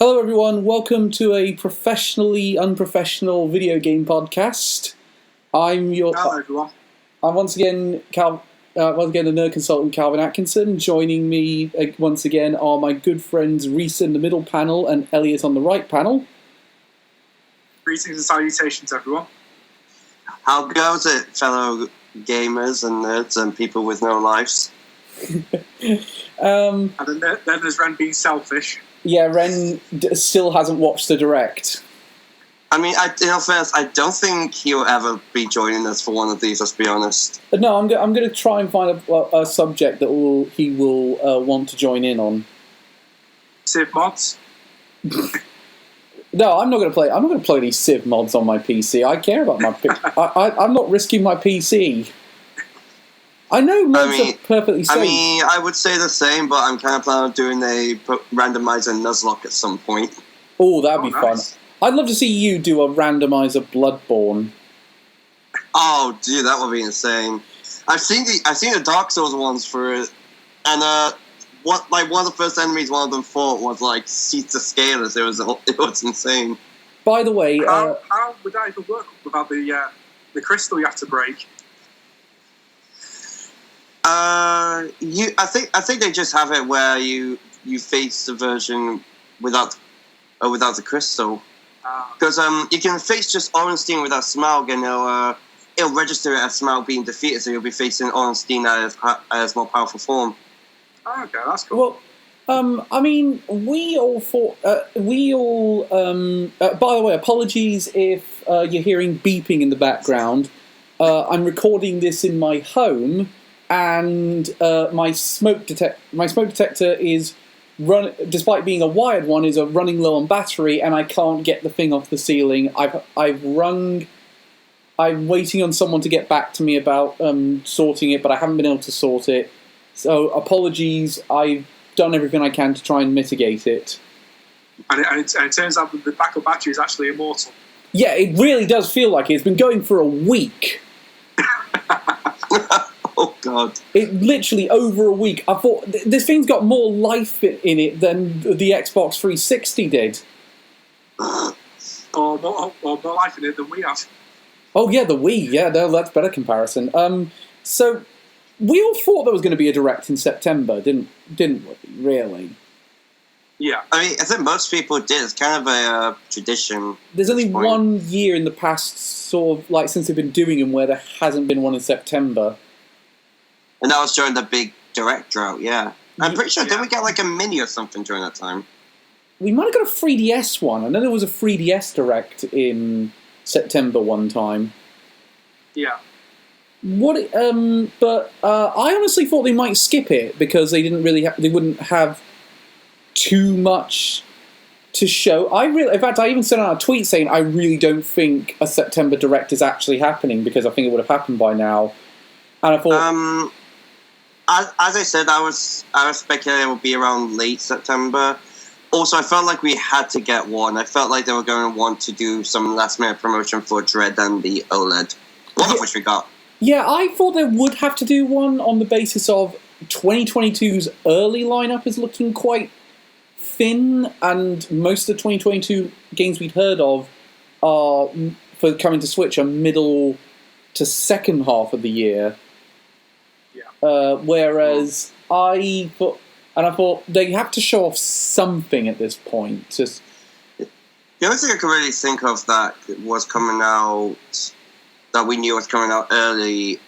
Hello everyone, welcome to a professionally unprofessional video game podcast. Hello everyone. I'm once again the nerd consultant Calvin Atkinson. Joining me once again are my good friends Reese in the middle panel and Elliot on the right panel. Greetings and salutations everyone. How goes it, fellow gamers and nerds and people with no lives? And then there's Ren being selfish. Yeah, Ren still hasn't watched the Direct. I mean, first, I don't think he'll ever be joining us for one of these, let's be honest. No, I'm going to try and find a subject that he will want to join in on. Civ mods? No, I'm not going to play. I'm not going to play these Civ mods on my PC. I care about my. I'm not risking my PC. I know mods are perfectly safe. I mean, I would say the same, but I'm kind of planning on doing a randomizer Nuzlocke at some point. Oh, that'd be fun. I'd love to see you do a randomizer Bloodborne. Oh, dude, that would be insane. I've seen the Dark Souls ones for it, and one of the first enemies one of them fought was like Caesar Scalers. It was insane. By the way, how would that even work without the crystal you have to break? I think they just have it where you face the version without the crystal. Because you can face just Orenstein without Smaug, and it'll register it as Smaug being defeated, so you'll be facing Orenstein as more powerful form. Oh, okay, that's cool. Well, I mean, we all thought. By the way, apologies if you're hearing beeping in the background. I'm recording this in my home. And my smoke detector is despite being a wired one, is running low on battery, and I can't get the thing off the ceiling. I'm waiting on someone to get back to me about sorting it, but I haven't been able to sort it. So apologies. I've done everything I can to try and mitigate it. And it turns out that the backup battery is actually immortal. Yeah, it really does feel like it. It's been going for a week. Oh God! It literally over a week. I thought this thing's got more life in it than the Xbox 360 did. Or more life in it than we have. Oh yeah, the Wii. Yeah, no, that's better comparison. So we all thought there was going to be a Direct in September, didn't we? Really? Yeah. I mean, I think most people did. It's kind of a tradition. There's only 1 year in the past, sort of like since they've been doing them, where there hasn't been one in September. And that was during the big Direct drought, yeah. I'm pretty sure, did we get like a mini or something during that time? We might have got a 3DS one. I know there was a 3DS Direct in September one time. Yeah. But I honestly thought they might skip it because they didn't really they wouldn't have too much to show. In fact, I even sent out a tweet saying I really don't think a September Direct is actually happening because I think it would have happened by now. And I thought... As I said, I was speculating it would be around late September. Also, I felt like we had to get one. I felt like they were going to want to do some last-minute promotion for Dread and the OLED. One of which we got. Yeah, I thought they would have to do one on the basis of 2022's early lineup is looking quite thin, and most of the 2022 games we'd heard of are for coming to Switch are middle to second half of the year. Whereas I thought they have to show off something at this point. Just the only thing I could really think of that was coming out, that we knew was coming out early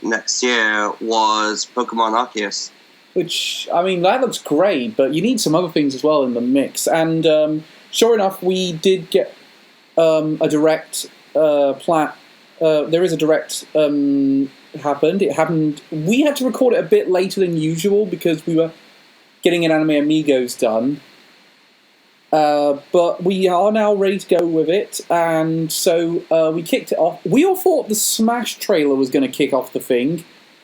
next year, was Pokmon Arceus. Which, I mean, that looks great, but you need some other things as well in the mix. And sure enough, we did get a Direct there is a Direct happened. It happened. We had to record it a bit later than usual because we were getting an Anime Amigos done. But we are now ready to go with it, and so we kicked it off. We all thought the Smash trailer was going to kick off the thing,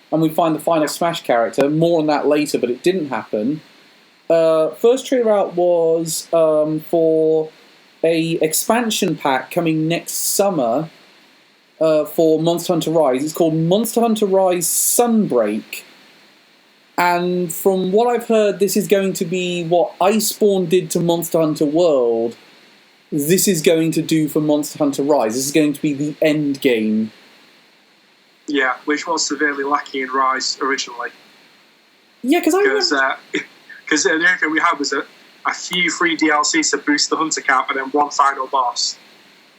and we'd find the final Smash character. More on that later, but it didn't happen. First trailer out was for a expansion pack coming next summer. For Monster Hunter Rise. It's called Monster Hunter Rise Sunbreak. And from what I've heard, this is going to be what Iceborne did to Monster Hunter World. This is going to do for Monster Hunter Rise. This is going to be the end game. Yeah, which was severely lacking in Rise originally. Yeah, because the only thing we had was a few free DLCs to boost the Hunter count and then one final boss.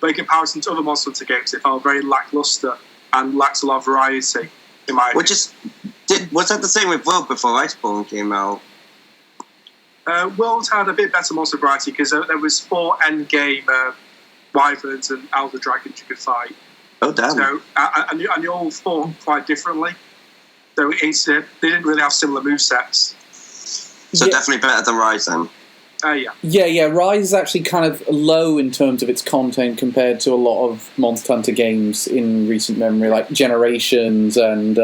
But in comparison to other Monster Hunter games, it felt very lackluster and lacked a lot of variety, in my opinion. Was that the same with World before Iceborne came out? World had a bit better monster variety because there was 4 endgame wyverns and elder dragons you could fight. Oh, damn. So, and they all fought quite differently. So they didn't really have similar movesets. So definitely better than Rise then. Yeah. Rise is actually kind of low in terms of its content compared to a lot of Monster Hunter games in recent memory, like Generations and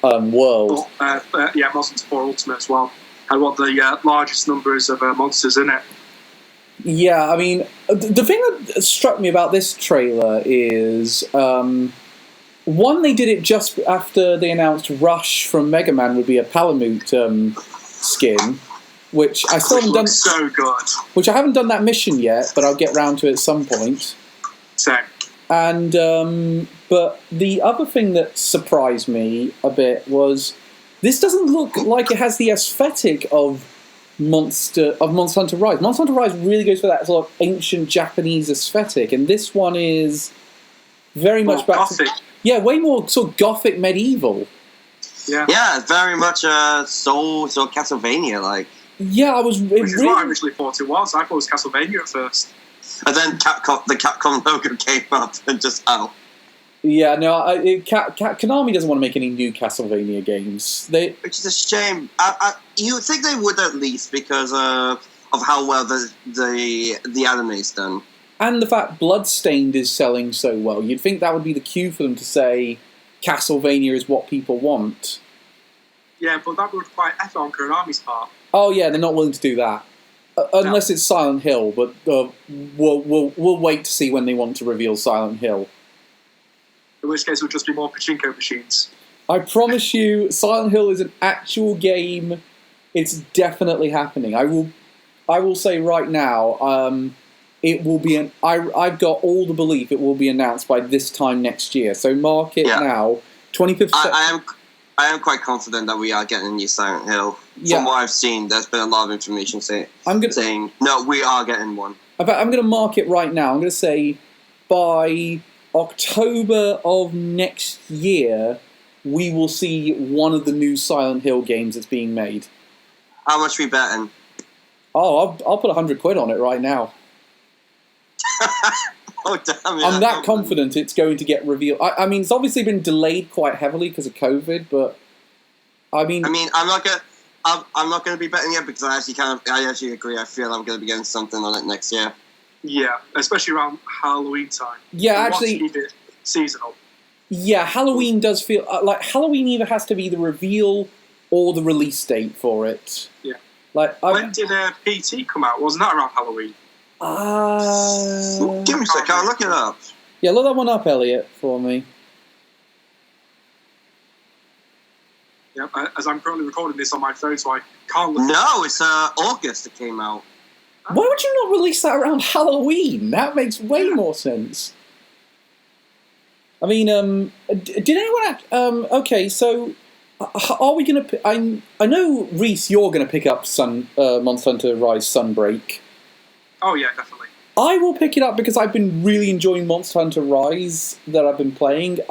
World. Monster Hunter 4 Ultimate as well. Had one of the largest numbers of monsters in it. Yeah, I mean, the thing that struck me about this trailer is, one, they did it just after they announced Rush from Mega Man would be a Palamute skin, which I still haven't done. So good. Which I haven't done that mission yet, but I'll get round to it at some point. Same. And but the other thing that surprised me a bit was this doesn't look like it has the aesthetic of Monster Hunter Rise. Monster Hunter Rise really goes for that sort of ancient Japanese aesthetic, and this one is very much back Gothic. Way more sort of Gothic medieval. Yeah, very much Soul, sort of Castlevania like. Yeah, which is what I originally thought it was. I thought it was Castlevania at first. And then the Capcom logo came up and just Yeah, no, Konami doesn't want to make any new Castlevania games. Which is a shame. You would think they would at least because of how well the anime's done. And the fact Bloodstained is selling so well. You'd think that would be the cue for them to say Castlevania is what people want. Yeah, but that would require effort on Konami's part. Oh yeah, they're not willing to do that. Unless it's Silent Hill, but we'll wait to see when they want to reveal Silent Hill. In which case it would just be more pachinko machines. I promise you, Silent Hill is an actual game. It's definitely happening. I will say right now, it will be I've got all the belief it will be announced by this time next year. So mark it now. 25th. I am quite confident that we are getting a new Silent Hill. From what I've seen, there's been a lot of information saying no, we are getting one. I'm going to mark it right now. I'm going to say by October of next year, we will see one of the new Silent Hill games that's being made. How much are we betting? Oh, I'll put £100 on it right now. Oh, damn it. I'm that confident it's going to get revealed. I mean, it's obviously been delayed quite heavily because of COVID, but I'm not going to be betting yet because I actually agree. I feel I'm going to be getting something on it next year. Yeah, especially around Halloween time. Yeah, actually, keep it seasonal. Yeah, Halloween does feel like Halloween either has to be the reveal or the release date for it. Yeah. When did PT come out? Wasn't that around Halloween? Give me a sec, I'll look it up. Yeah, look that one up, Elliot, for me. Yeah, as I'm currently recording this on my phone, so I can't look. No, it's August it came out. Why would you not release that around Halloween? That makes way more sense. I mean, did anyone... okay, so... Are we going to... I know, Reese, you're going to pick up Monster Hunter Rise Sunbreak. Oh, yeah, definitely. I will pick it up because I've been really enjoying Monster Hunter Rise that I've been playing.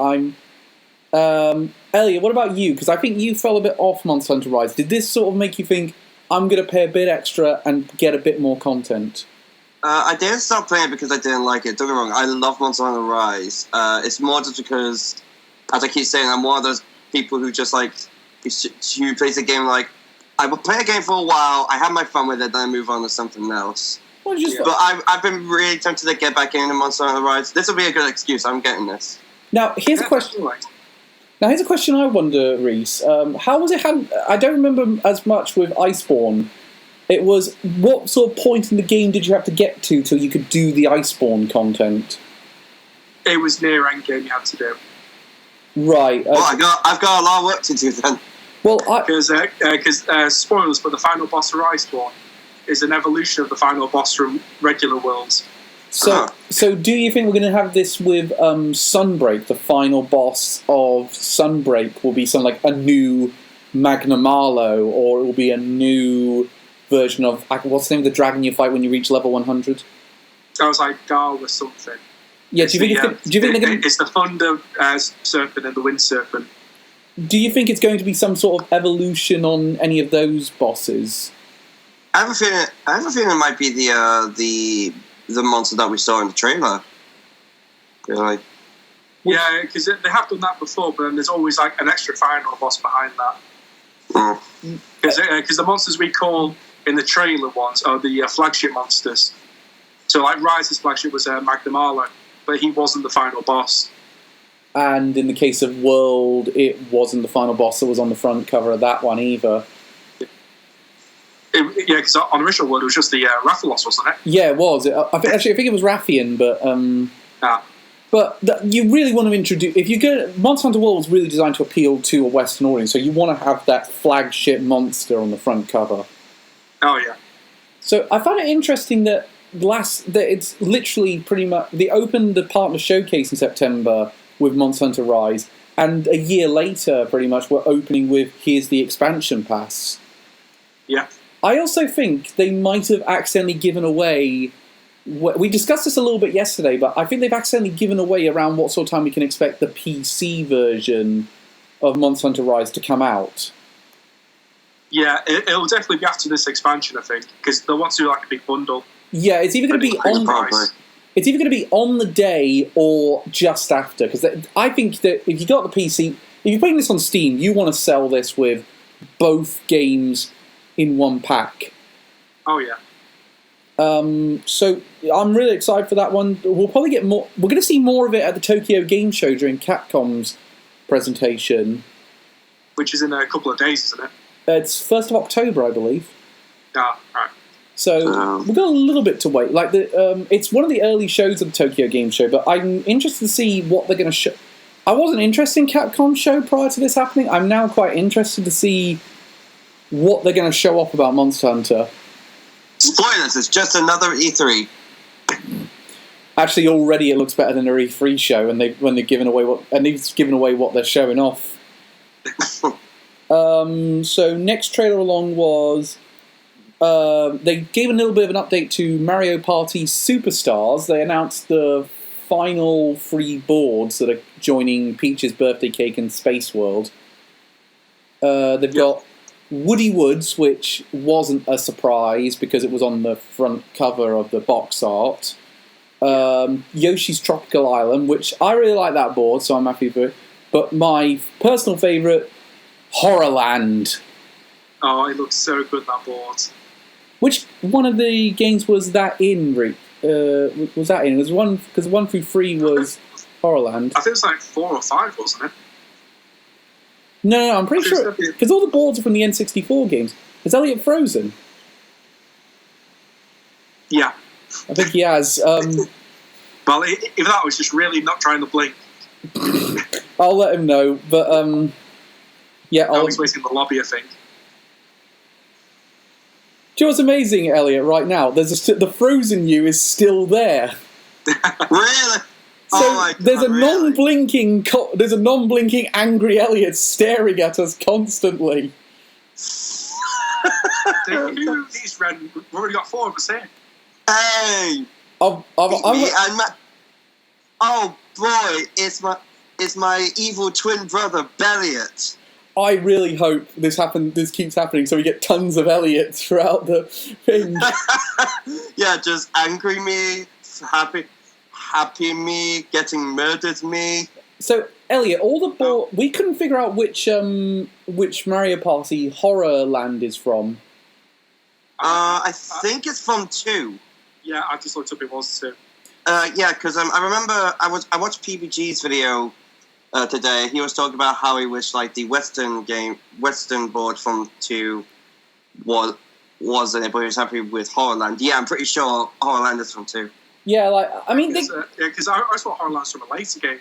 Elliot, what about you? Because I think you fell a bit off Monster Hunter Rise. Did this sort of make you think, I'm going to pay a bit extra and get a bit more content? I didn't stop playing it because I didn't like it. Don't get me wrong, I love Monster Hunter Rise. It's more just because, as I keep saying, I'm one of those people who just who plays a game I will play a game for a while, I have my fun with it, then I move on to something else. But I've been really tempted to get back into Monster Hunter Rise. This will be a good excuse. I'm getting this. Now, here's a question. Here's a question I wonder, Reese. How was it? I don't remember as much with Iceborne. It was, what sort of point in the game did you have to get to till you could do the Iceborne content? It was near endgame you had to do. Right. Well, I've got a lot of work to do then. Well, because spoilers, but the final boss of Iceborne is an evolution of the final boss from regular worlds. So do you think we're going to have this with Sunbreak? The final boss of Sunbreak will be something like a new Magna Marlow, or it will be a new version of what's the name of the dragon you fight when you reach level 100? I was like Garl or something. Yeah, do you think they're going to... It's the Thunder Serpent and the Wind Serpent. Do you think it's going to be some sort of evolution on any of those bosses? I have a feeling it might be the monster that we saw in the trailer. Like, yeah, because they have done that before, but then there's always like an extra final boss behind that. Because the monsters we call in the trailer ones are the flagship monsters. So like Rise's flagship was Magna Marlow, but he wasn't the final boss. And in the case of World, it wasn't the final boss that was on the front cover of that one either. Yeah, because on original World it was just the Rathalos, wasn't it? Yeah, it was. I think it was Rathian, but but you really want to introduce. If you go, Monster Hunter World was really designed to appeal to a Western audience, so you want to have that flagship monster on the front cover. Oh yeah. So I found it interesting that it's literally pretty much they opened the partner showcase in September with Monster Hunter Rise, and a year later, pretty much, we're opening with here's the expansion pass. Yeah. I also think they might have accidentally given away... We discussed this a little bit yesterday, but I think they've accidentally given away around what sort of time we can expect the PC version of Monster Hunter Rise to come out. Yeah, it'll definitely be after this expansion, I think, because they'll want to do like a big bundle. Yeah, it's either going to be on the day or just after, because I think that if you got the PC, if you're putting this on Steam, you want to sell this with both games in one pack. Oh yeah. So I'm really excited for that one. We'll probably get more. We're going to see more of it at the Tokyo Game Show during Capcom's presentation, which is in a couple of days, isn't it? It's 1st of October, I believe. Yeah, right. So we've got a little bit to wait. Like it's one of the early shows of the Tokyo Game Show, but I'm interested to see what they're going to show. I wasn't interested in Capcom's show prior to this happening. I'm now quite interested to see what they're going to show off about Monster Hunter. Spoilers, it's just another E3. Actually, already it looks better than their E3 show, and they've given away what they're showing off. So next trailer along was they gave a little bit of an update to Mario Party Superstars. They announced the final 3 boards that are joining Peach's Birthday Cake and Space World. They've got Woody Woods, which wasn't a surprise because it was on the front cover of the box art. Yoshi's Tropical Island, which I really like that board, so I'm happy for it. But my personal favourite, Horrorland. Oh, it looks so good, that board. Which one of the games was that in, Rick? Was that in? It was one, because 1 through 3 was Horrorland. I think it was like 4 or 5, wasn't it? No, I'm pretty sure, because all the boards are from the N64 games. Is Elliot Frozen? Yeah. I think he has. Well, if that was just really not trying to blink. I'll let him know, but yeah. He's waiting in the lobby, I think. Do you know what's amazing, Elliot, right now? The Frozen you is still there. Really? So there's a non-blinking angry Elliot staring at us constantly. These red. We've already got 4 of us here. Hey! Oh boy, it's my evil twin brother, Belliot. I really hope this keeps happening so we get tons of Elliot throughout the thing. Yeah, just angry me, happy me, getting murdered me. So, Elliot, we couldn't figure out which Mario Party Horrorland is from. I think it's from 2. Yeah, I just looked up it was 2. Yeah, because I remember I watched PBG's video today. He was talking about how he wished like the Western board from 2 wasn't it, but he was happy with Horrorland. Yeah, I'm pretty sure Horrorland is from 2. Yeah, like I mean, because I thought Horrorland's from a later game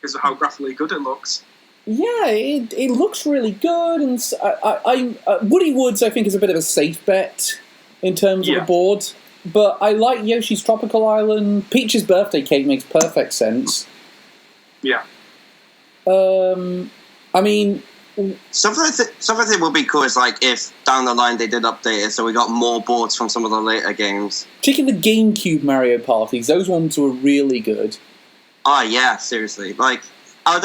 because of how graphically good it looks. Yeah, it looks really good, and Woody Woods I think is a bit of a safe bet in terms of the board, but I like Yoshi's Tropical Island. Peach's Birthday Cake makes perfect sense. Yeah. I mean, something that would be cool is like if down the line they did update it, so we got more boards from some of the later games. Particularly the GameCube Mario parties; those ones were really good. Oh yeah, seriously, like. I would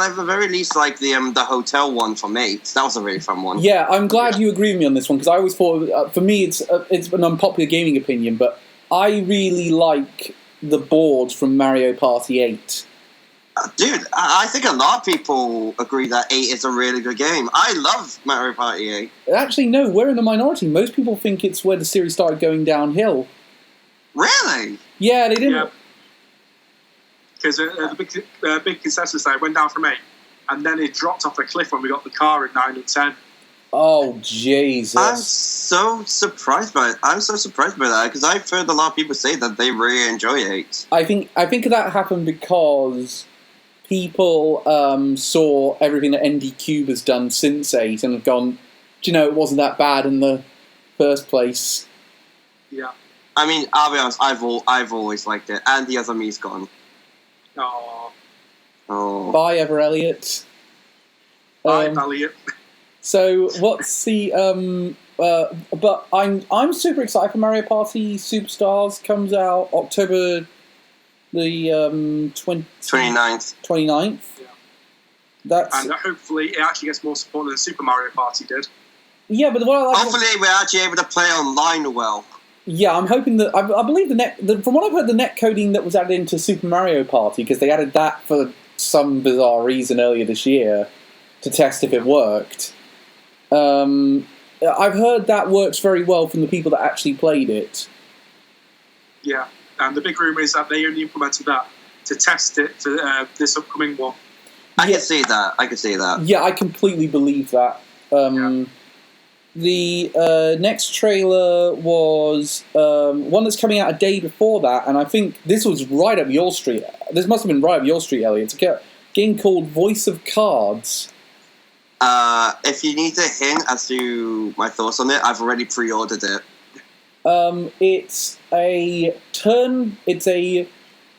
at the very least like the hotel one from 8. That was a really fun one. Yeah, I'm glad you agree with me on this one, because I always thought, for me, it's an unpopular gaming opinion, but I really like the boards from Mario Party 8. Dude, I think a lot of people agree that 8 is a really good game. I love Mario Party 8. Actually, no, we're in the minority. Most people think it's where the series started going downhill. Really? Yeah, they didn't... Yeah. Because the big consensus there went down from 8, and then it dropped off a cliff when we got the car in 9 and 10. Oh, Jesus. I'm so surprised by it. I'm so surprised by that, because I've heard a lot of people say that they really enjoy 8. I think that happened because people saw everything that ND Cube has done since 8 and have gone, do you know, it wasn't that bad in the first place. Yeah. I mean, I'll be honest, I've always liked it, and the other me's gone. Oh. Bye, Ever Elliot. Bye, Elliot. So what's the but I'm super excited for Mario Party Superstars. Comes out October the 29th. 29th. Yeah. That's and hopefully it actually gets more support than Super Mario Party did. Yeah, but what I like hopefully we're actually able to play online well. Yeah, I'm hoping that... I believe from what I've heard, the net coding that was added into Super Mario Party, because they added that for some bizarre reason earlier this year to test if it worked. I've heard that works very well from the people that actually played it. Yeah, and the big rumour is that they only implemented that to test it for this upcoming one. I can see that. Yeah, I completely believe that. The next trailer was one that's coming out a day before that, and I think this was right up your street. This must have been right up your street, Elliot. It's a game called Voice of Cards. If you need a hint as to my thoughts on it, I've already pre-ordered it. It's a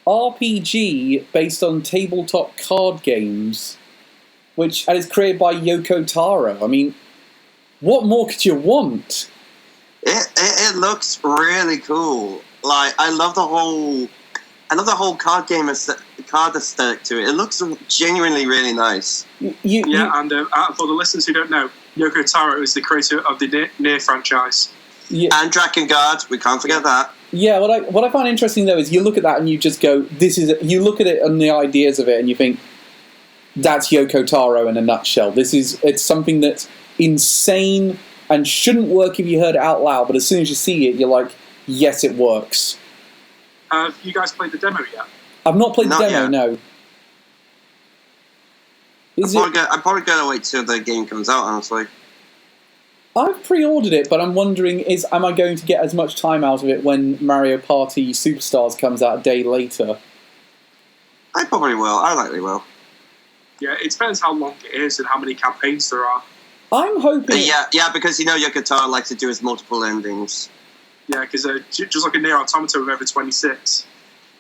RPG based on tabletop card games, and is created by Yoko Taro. I mean, what more could you want? It looks really cool. Like I love the whole card game card aesthetic to it. It looks genuinely really nice. And for the listeners who don't know, Yoko Taro is the creator of the Nier franchise. Yeah. And Drakengard, we can't forget that. Yeah, what I find interesting though is you look at that and you just go, you look at it and the ideas of it and you think, that's Yoko Taro in a nutshell. It's something that's insane and shouldn't work if you heard it out loud, but as soon as you see it, you're like, yes, it works. Have you guys played the demo yet? I've not played the demo, yet. no. I'm probably going to wait till the game comes out, honestly. I've pre-ordered it, but I'm wondering, am I going to get as much time out of it when Mario Party Superstars comes out a day later? I probably will. I likely will. Yeah, it depends how long it is and how many campaigns there are. I'm hoping... Yeah, because Yoko Taro likes to do his multiple endings. Yeah, because just like a Nier Automata with over 26.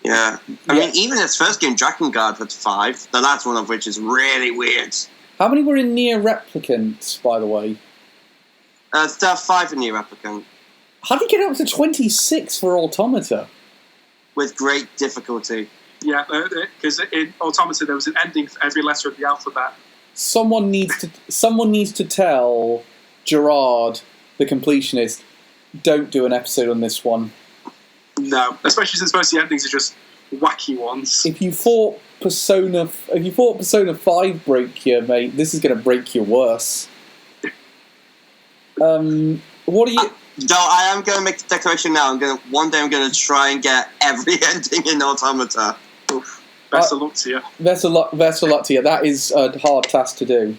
Yeah. I mean, even his first game, Drakengard, had 5. The last one of which is really weird. How many were in Nier Replicant, by the way? There are 5 in Nier Replicant. How did you get up to 26 for Automata? With great difficulty. Yeah, because in Automata there was an ending for every letter of the alphabet. Someone needs to tell Gerard, the completionist, don't do an episode on this one. No, especially since most of the endings are just wacky ones. If you thought Persona 5 broke you, mate, this is going to break you worse. What are you? No, I am going to make the declaration now. One day I'm going to try and get every ending in Automata. Oof. Best of luck to you. Best of luck to you. That is a hard task to do.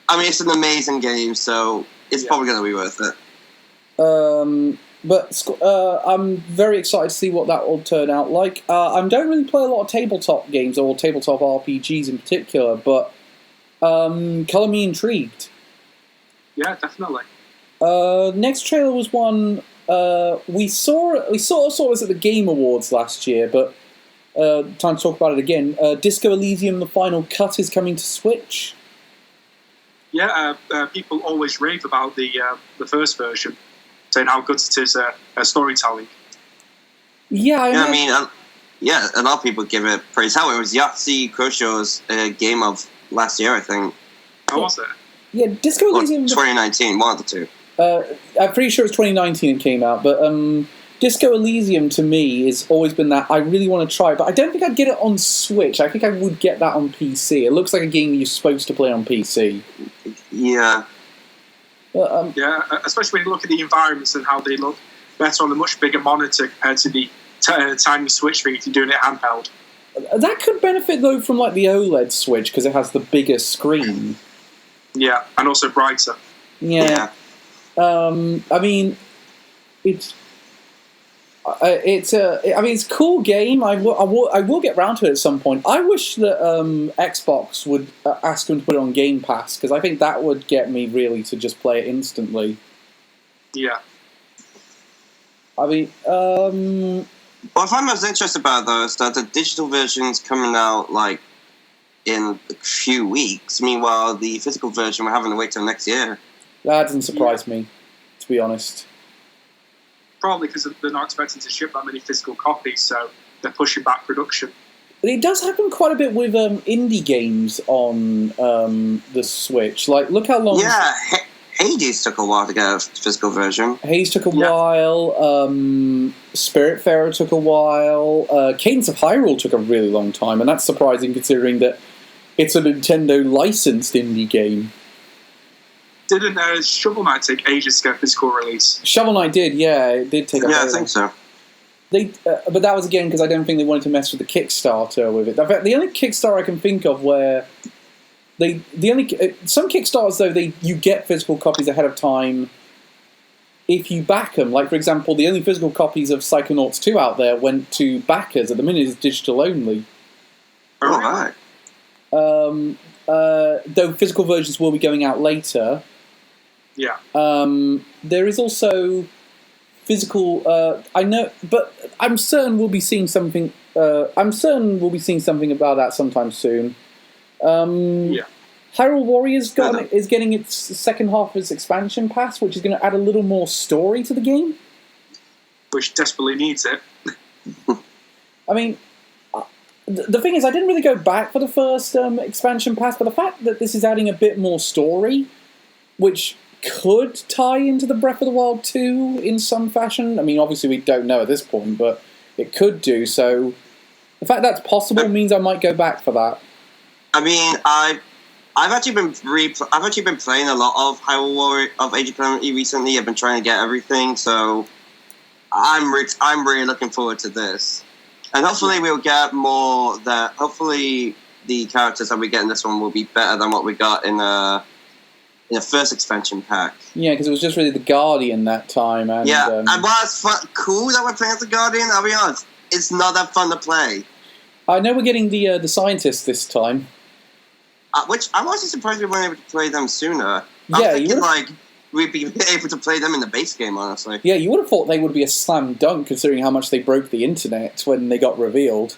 I mean, it's an amazing game, so it's probably going to be worth it. But I'm very excited to see what that will turn out like. I don't really play a lot of tabletop games or tabletop RPGs in particular, but Colour me intrigued. Yeah, definitely. Next trailer was one we sort of saw this at the Game Awards last year, but time to talk about it again. Disco Elysium: The Final Cut is coming to Switch. Yeah, people always rave about the first version, saying how good it is at storytelling. Yeah, I mean, a lot of people give it praise. How it was Yahtzee Crocio's game of last year, I think. How was it? Yeah, Disco Elysium. 2019, one of the two. I'm pretty sure it's 2019 it came out, but Disco Elysium to me has always been that I really want to try, but I don't think I'd get it on Switch. I think I would get that on PC. It looks like a game you're supposed to play on PC. Yeah. Yeah, especially when you look at the environments and how they look better on a much bigger monitor compared to the tiny Switch thing if you're doing it handheld. That could benefit, though, from like the OLED Switch, because it has the bigger screen. Yeah, and also brighter. Yeah. I mean, it's a cool game. I will get round to it at some point. I wish that Xbox would ask them to put it on Game Pass, because I think that would get me really to just play it instantly. Yeah. I mean, what I find most interesting about it, though, is that the digital version's coming out like in a few weeks. Meanwhile, the physical version we're having to wait till next year. That doesn't surprise me, to be honest. Probably because they're not expecting to ship that many physical copies, so they're pushing back production. It does happen quite a bit with indie games on the Switch. Like, look how long... Yeah, Hades took a while to get a physical version. Hades took a while. Spiritfarer took a while. Cadence of Hyrule took a really long time, and that's surprising considering that it's a Nintendo licensed indie game. Didn't Shovel Knight take ages to get physical release? Shovel Knight did, yeah. It did take a while. Yeah, I think so. But that was again because I don't think they wanted to mess with the Kickstarter with it. In fact, the only Kickstarter I can think of where some Kickstarters though you get physical copies ahead of time if you back them. Like for example, the only physical copies of Psychonauts 2 out there went to backers. At the minute, it's digital only. All right. Though physical versions will be going out later. Yeah. There is also physical. I know, but I'm certain we'll be seeing something. I'm certain we'll be seeing something about that sometime soon. Yeah. Hyrule Warriors is getting its second half of its expansion pass, which is going to add a little more story to the game. Which desperately needs it. I mean, the thing is, I didn't really go back for the first expansion pass, but the fact that this is adding a bit more story, which could tie into the Breath of the Wild 2 in some fashion. I mean, obviously we don't know at this point, but it could do. So the fact that's possible means I might go back for that. I mean, I've actually been playing a lot of Hyrule Warriors of Age of Calamity recently. I've been trying to get everything, so I'm really looking forward to this. And hopefully we'll get more that. Hopefully the characters that we get in this one will be better than what we got in the first expansion pack. Yeah, because it was just really the Guardian that time. And, and while it's cool that we're playing as the Guardian, I'll be honest, it's not that fun to play. I know we're getting the scientists this time. Which I'm actually surprised we weren't able to play them sooner. Yeah, I was thinking, we'd be able to play them in the base game, honestly. Yeah, you would have thought they would be a slam dunk, considering how much they broke the internet when they got revealed.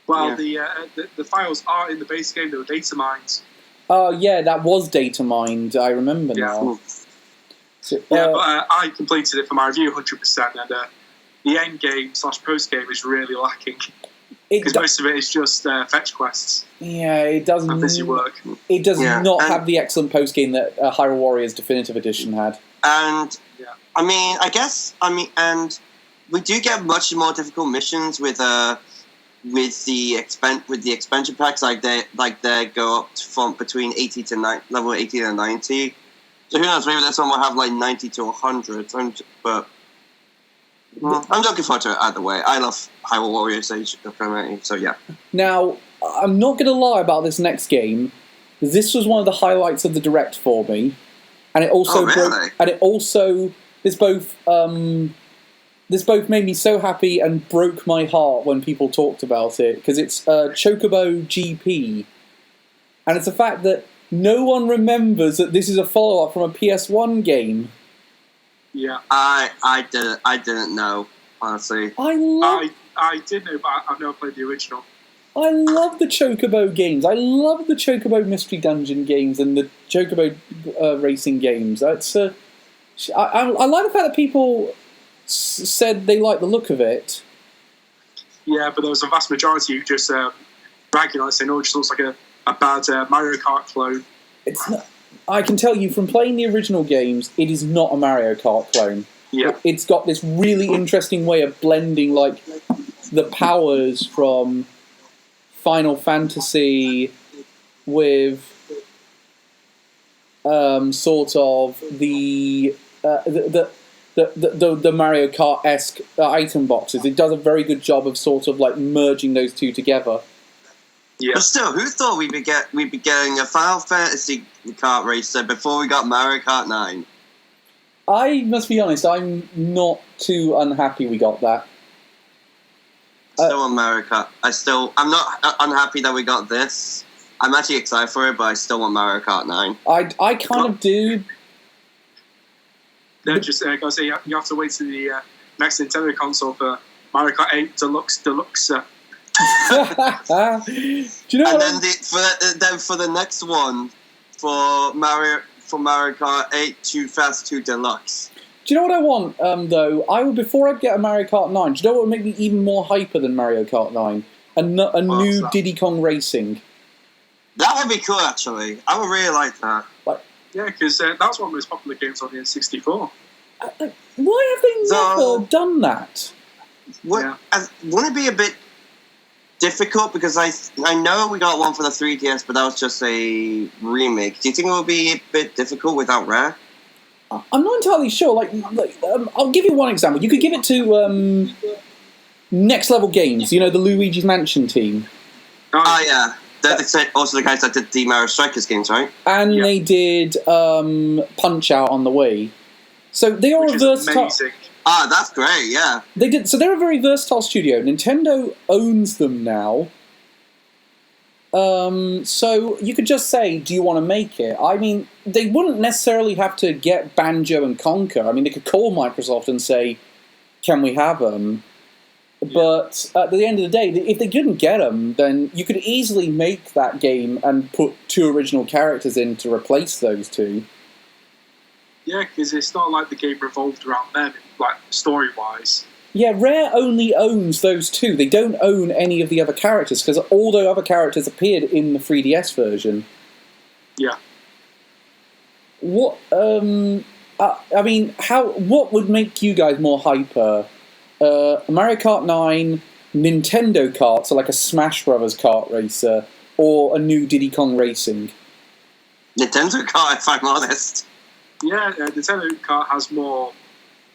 Well, the files are in the base game, they were data mined. Oh, yeah, that was data mined, I remember now. So, but I completed it for my review 100%, and the end game / post game is really lacking. Because most of it is just fetch quests. Yeah, it doesn't. And busy work. It does not have the excellent post game that Hyrule Warriors Definitive Edition had. And and we do get much more difficult missions with the expansion packs. They go up from between 80 to level 80 to 90. So who knows? Maybe this one will have like 90 to 100. But I'm looking forward to it either way. I love Hyrule Warriors Age of Calamity, so yeah. Now, I'm not going to lie about this next game. This was one of the highlights of the Direct for me, and it also this both made me so happy and broke my heart when people talked about it because it's Chocobo GP. And it's the fact that no one remembers that this is a follow-up from a PS1 game. Yeah. I didn't know, honestly. I did know, but I've never played the original. I love the Chocobo games. I love the Chocobo Mystery Dungeon games and the Chocobo racing games. That's I like the fact that people said they like the look of it. Yeah, but there was a vast majority who just bragging on it, saying, "Oh, it just looks like a bad Mario Kart clone." It's not, I can tell you from playing the original games, it is not a Mario Kart clone. Yeah. It's got this really interesting way of blending like the powers from Final Fantasy with sort of the Mario Kart-esque item boxes. It does a very good job of sort of like merging those two together. Yeah. But still, who thought we'd be getting a Final Fantasy kart racer before we got Mario Kart 9? I must be honest, I'm not too unhappy we got that. Still on Mario Kart. I'm not unhappy that we got this. I'm actually excited for it, but I still want Mario Kart 9. I kind of do. Then just gotta say, you have to wait to the next Nintendo console for Mario Kart 8 Deluxe. Do you know And what? then for the next one, for Mario Kart 8 Too Fast 2 Deluxe. Do you know what I want, though? Before I get a Mario Kart 9, do you know what would make me even more hyper than Mario Kart 9? A new Diddy Kong Racing. That would be cool, actually. I would really like that. Yeah, because that's one of the most popular games on the N64. Why have they never done that? Wouldn't it be a bit difficult? Because I know we got one for the 3DS, but that was just a remake. Do you think it would be a bit difficult without Rare? I'm not entirely sure. I'll give you one example. You could give it to Next Level Games. You know, the Luigi's Mansion team. Oh yeah, they're also the guys that did the Mario Strikers games, right? And they did Punch Out on the Wii. So they are a versatile. Ah, that's great. Yeah, they did. So they're a very versatile studio. Nintendo owns them now. So you could just say, do you want to make it? I mean, they wouldn't necessarily have to get Banjo and Conquer. I mean, they could call Microsoft and say, can we have them? Yeah. But at the end of the day, if they didn't get them, then you could easily make that game and put 2 original characters in to replace those 2. Yeah, because it's not like the game revolved around them, like, story-wise. Yeah, Rare only owns those 2. They don't own any of the other characters, because all the other characters appeared in the 3DS version. Yeah. What, what would make you guys more hyper? Mario Kart 9, Nintendo Kart, so like a Smash Brothers kart racer, or a new Diddy Kong Racing? Nintendo Kart, if I'm honest. Yeah, Nintendo Kart has more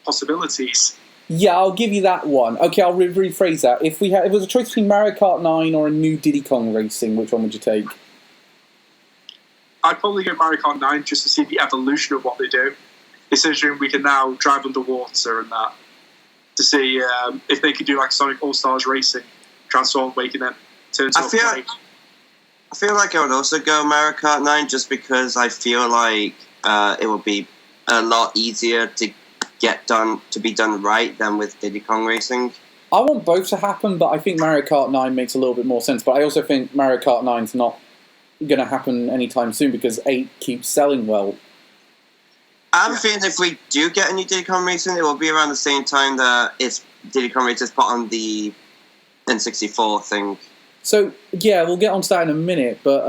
possibilities. Yeah, I'll give you that one. Okay, I'll rephrase that. If it was a choice between Mario Kart 9 or a new Diddy Kong Racing, which one would you take? I'd probably go Mario Kart 9 just to see the evolution of what they do. Considering we can now drive underwater and that. To see if they could do like Sonic All-Stars Racing, transform, waking them, turn into a plane. I feel like I would also go Mario Kart 9 just because I feel like it would be a lot easier to be done right than with Diddy Kong Racing. I want both to happen, but I think Mario Kart 9 makes a little bit more sense. But I also think Mario Kart 9's not going to happen anytime soon because 8 keeps selling well. I'm feeling if we do get a new Diddy Kong Racing, it will be around the same time that if Diddy Kong Racing is put on the N64 thing. So, yeah, we'll get onto that in a minute, but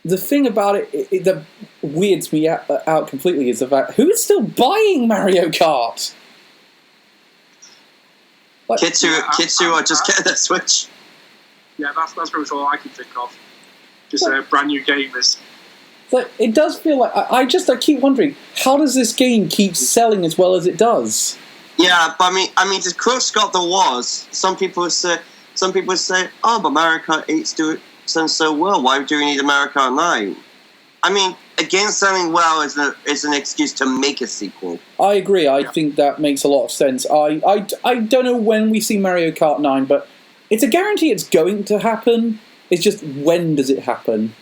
the thing about it that weirds me out completely is the fact, who is still buying Mario Kart? Like, kids who are just getting a Switch. Yeah, that's pretty much all I can think of. Just brand new gamers. But it does feel like I keep wondering, how does this game keep selling as well as it does? Yeah, but I mean, to quote Scott the Wars, some people say, oh, but Mario Kart 8's doing so well. Why do we need a Mario Kart 9? I mean, a game selling well is an excuse to make a sequel. I agree. I think that makes a lot of sense. I don't know when we see Mario Kart 9, but it's a guarantee it's going to happen. It's just when does it happen?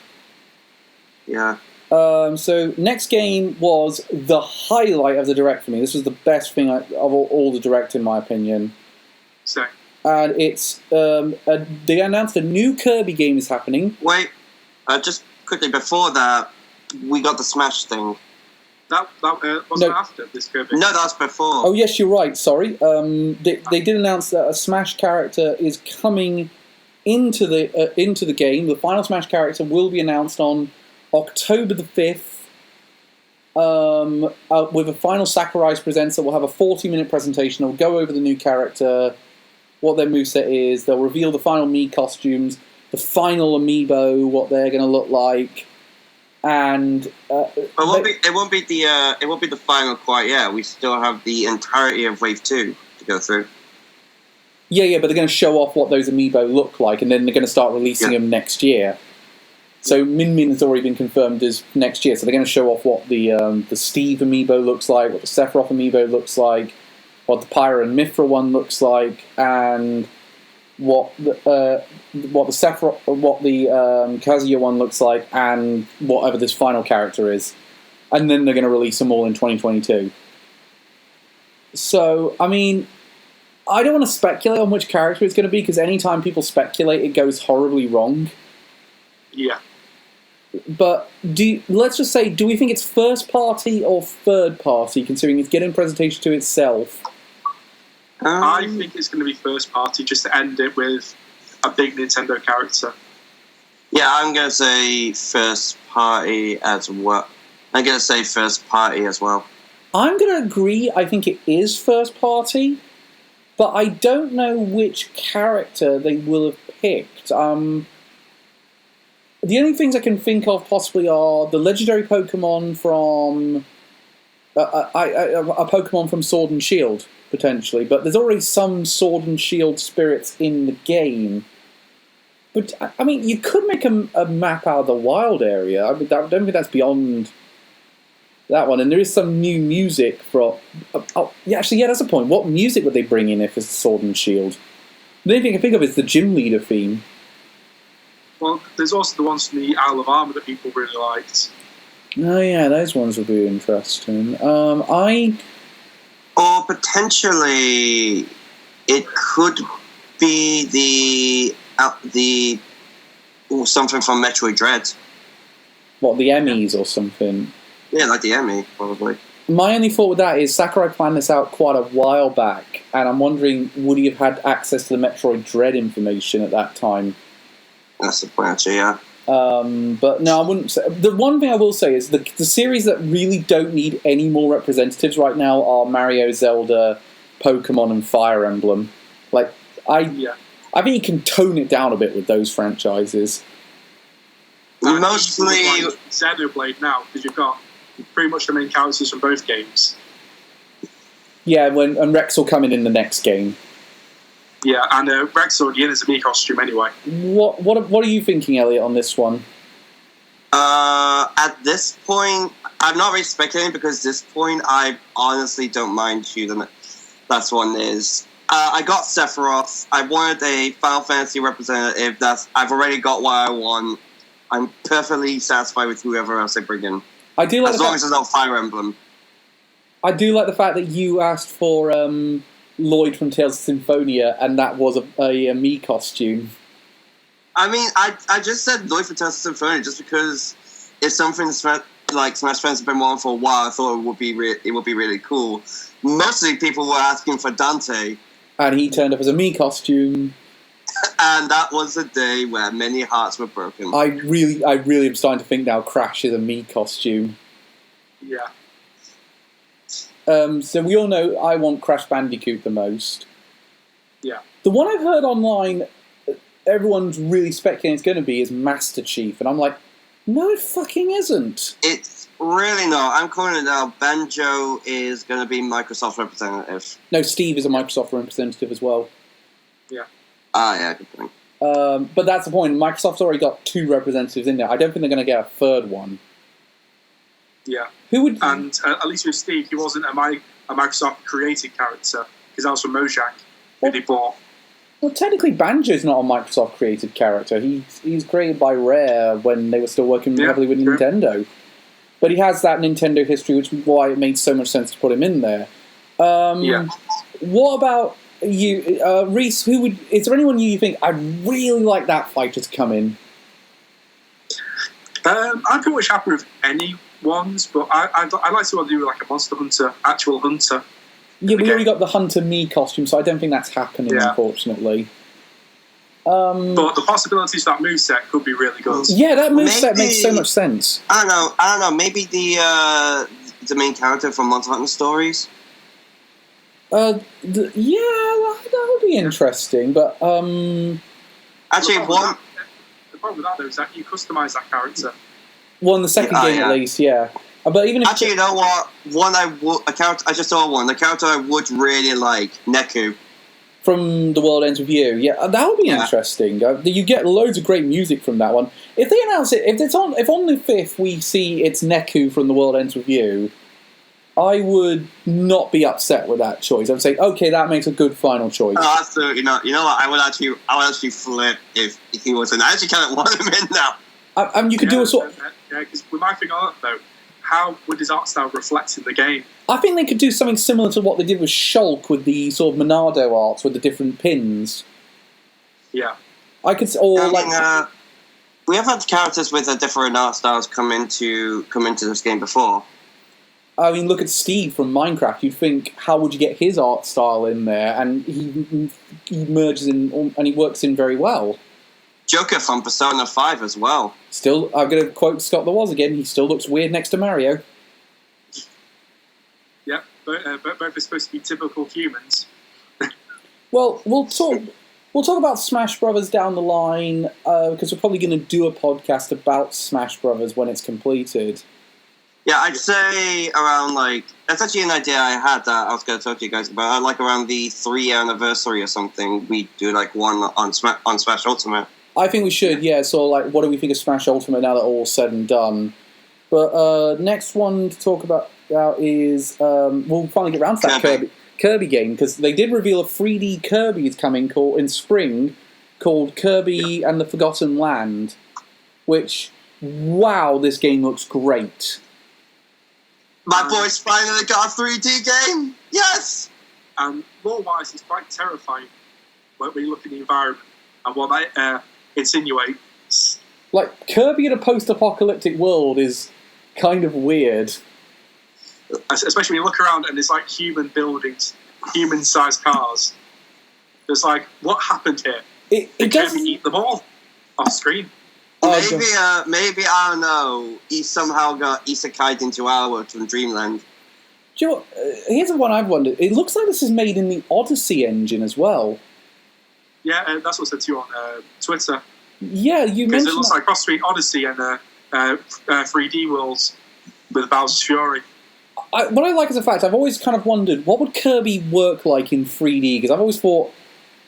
Yeah. So next game was the highlight of the Direct for me. This was the best thing of all the Direct, in my opinion. So. And it's they announced a new Kirby game is happening. Wait, just quickly before that, we got the Smash thing. That wasn't after this Kirby. No, that's before. Oh yes, you're right. Sorry. They did announce that a Smash character is coming into the game. The final Smash character will be announced on October the 5th. With a final Sakurai Presents that will have a 40-minute presentation. They'll go over the new character, what their moveset is. They'll reveal the final Mii costumes, the final amiibo, what they're going to look like, and it won't be the final quite yet. We still have the entirety of Wave 2 to go through. Yeah, but they're going to show off what those amiibo look like, and then they're going to start releasing them next year. So Min Min has already been confirmed as next year, so they're going to show off what the Steve amiibo looks like, what the Sephiroth amiibo looks like, what the Pyra and Mithra one looks like, and what the Kazuya one looks like, and whatever this final character is, and then they're going to release them all in 2022. So, I mean, I don't want to speculate on which character it's going to be, because anytime people speculate, it goes horribly wrong. Yeah. But let's just say, do we think it's first party or third party, considering it's getting a presentation to itself? I think it's going to be first party, just to end it with a big Nintendo character. Yeah, I'm going to say first party as well. I'm going to say first party as well. I'm going to agree. I think it is first party, but I don't know which character they will have picked. The only things I can think of possibly are the legendary Pokemon from a Pokemon from Sword and Shield, potentially, but there's already some Sword and Shield spirits in the game. But, I mean, you could make a map out of the wild area. I don't think that's beyond that one. And there is some new music from... that's a point. What music would they bring in if it's Sword and Shield? The only thing I can think of is the gym leader theme. Well, there's also the ones from the Isle of Armor that people really liked. Oh yeah, those ones would be interesting. Or potentially, it could be something from Metroid Dread. What, the Emmys or something? Yeah, like the Emmy, probably. My only thought with that is Sakurai planned this out quite a while back, and I'm wondering, would he have had access to the Metroid Dread information at that time? That's the point, actually, yeah. But no, I wouldn't say... The one thing I will say is the series that really don't need any more representatives right now are Mario, Zelda, Pokemon, and Fire Emblem. I think you can tone it down a bit with those franchises. Mostly... Xenoblade now, because you've got pretty much the main characters from both games. Yeah, and Rex will come in the next game. Yeah, and Rex already in as a Mii costume anyway. What are you thinking, Elliot, on this one? At this point, I'm not really speculating, because at this point, I honestly don't mind who the last one is. I got Sephiroth. I wanted a Final Fantasy representative. I've already got what I want. I'm perfectly satisfied with whoever else they bring in. As long as it's not Fire Emblem. I do like the fact that you asked for Lloyd from Tales of Symphonia, and that was a Mii costume. I mean, I just said Lloyd from Tales of Symphonia just because it's something like Smash fans have been wanting for a while. I thought it would be really cool. Mostly people were asking for Dante, and he turned up as a Mii costume. And that was a day where many hearts were broken. I really am starting to think now Crash is a Mii costume. Yeah. So we all know I want Crash Bandicoot the most. Yeah. The one I've heard online, everyone's really speculating it's going to be is Master Chief, and I'm like, no, it fucking isn't. It's really not. I'm calling it now. Banjo is going to be Microsoft representative. No, Steve is a Microsoft representative as well. Yeah. Yeah, good point. But that's the point. Microsoft's already got 2 representatives in there. I don't think they're going to get a third one. Yeah. Who would? And at least with Steve, he wasn't a Microsoft created character, because that was from Mojang, who they bought. Well, technically, Banjo's not a Microsoft-created character. He's created by Rare when they were still working heavily with Nintendo. But he has that Nintendo history, which is why it made so much sense to put him in there. What about you, Reese? Is there anyone you think I'd really like that fighter to come in? I'm pretty much happy with any ones, but I'd like to do like a Monster Hunter, actual hunter. Yeah, we already got the Hunter Me costume, so I don't think that's happening, unfortunately. But the possibilities of that moveset could be really good. Yeah, that moveset makes so much sense. I don't know. Maybe the main character from Monster Hunter Stories. That would be interesting. But actually, the problem with that though is that you customize that character. Well, in the second game at least, yeah. But even if actually, you know what? I just saw one. The character I would really like, Neku. From The World Ends With You, yeah, that would be interesting. You get loads of great music from that one. If they announce it, if on the 5th we see it's Neku from The World Ends With You, I would not be upset with that choice. I'd say, okay, that makes a good final choice. Oh, absolutely not. You know what? I would actually flip if he wasn't. I actually kind of want him in now. And you could do a sort of... Yeah, because with my thing on that, though, how would his art style reflect in the game? I think they could do something similar to what they did with Shulk with the sort of Monado arts with the different pins. Yeah. We have had characters with different art styles come into this game before. I mean, look at Steve from Minecraft. You'd think, how would you get his art style in there? And he merges in, and he works in very well. Joker from Persona 5 as well. Still, I'm going to quote Scott Lawaz again, he still looks weird next to Mario. Yeah, both are supposed to be typical humans. Well, we'll talk about Smash Brothers down the line, because we're probably going to do a podcast about Smash Brothers when it's completed. Yeah, I'd say around, that's actually an idea I had that I was going to talk to you guys about. Around the 3-year anniversary or something, we do, one on Smash Ultimate. I think we should, yeah. So, what do we think of Smash Ultimate now that all's said and done? But next one to talk about is we'll finally get around to that Kirby game, because they did reveal a 3D Kirby is coming in spring called Kirby and the Forgotten Land, which, wow, this game looks great. My boy's finally got a 3D game. Yes. Lore-wise, it's quite terrifying when you look at the environment and what that insinuates. Kirby in a post-apocalyptic world is kind of weird. Especially when you look around and there's human buildings, human-sized cars. There's what happened here? Did Kirby eat them all off screen? Maybe, I don't know, he somehow got isekai'd into our world from Dreamland. Do you know what? Here's the one I've wondered. It looks like this is made in the Odyssey engine as well. Yeah, that's what I said to you on Twitter. Yeah, you mentioned because it looks like cross between Odyssey and 3D worlds with Bowser's Fury. What I like is the fact I've always kind of wondered what would Kirby work like in 3D, because I've always thought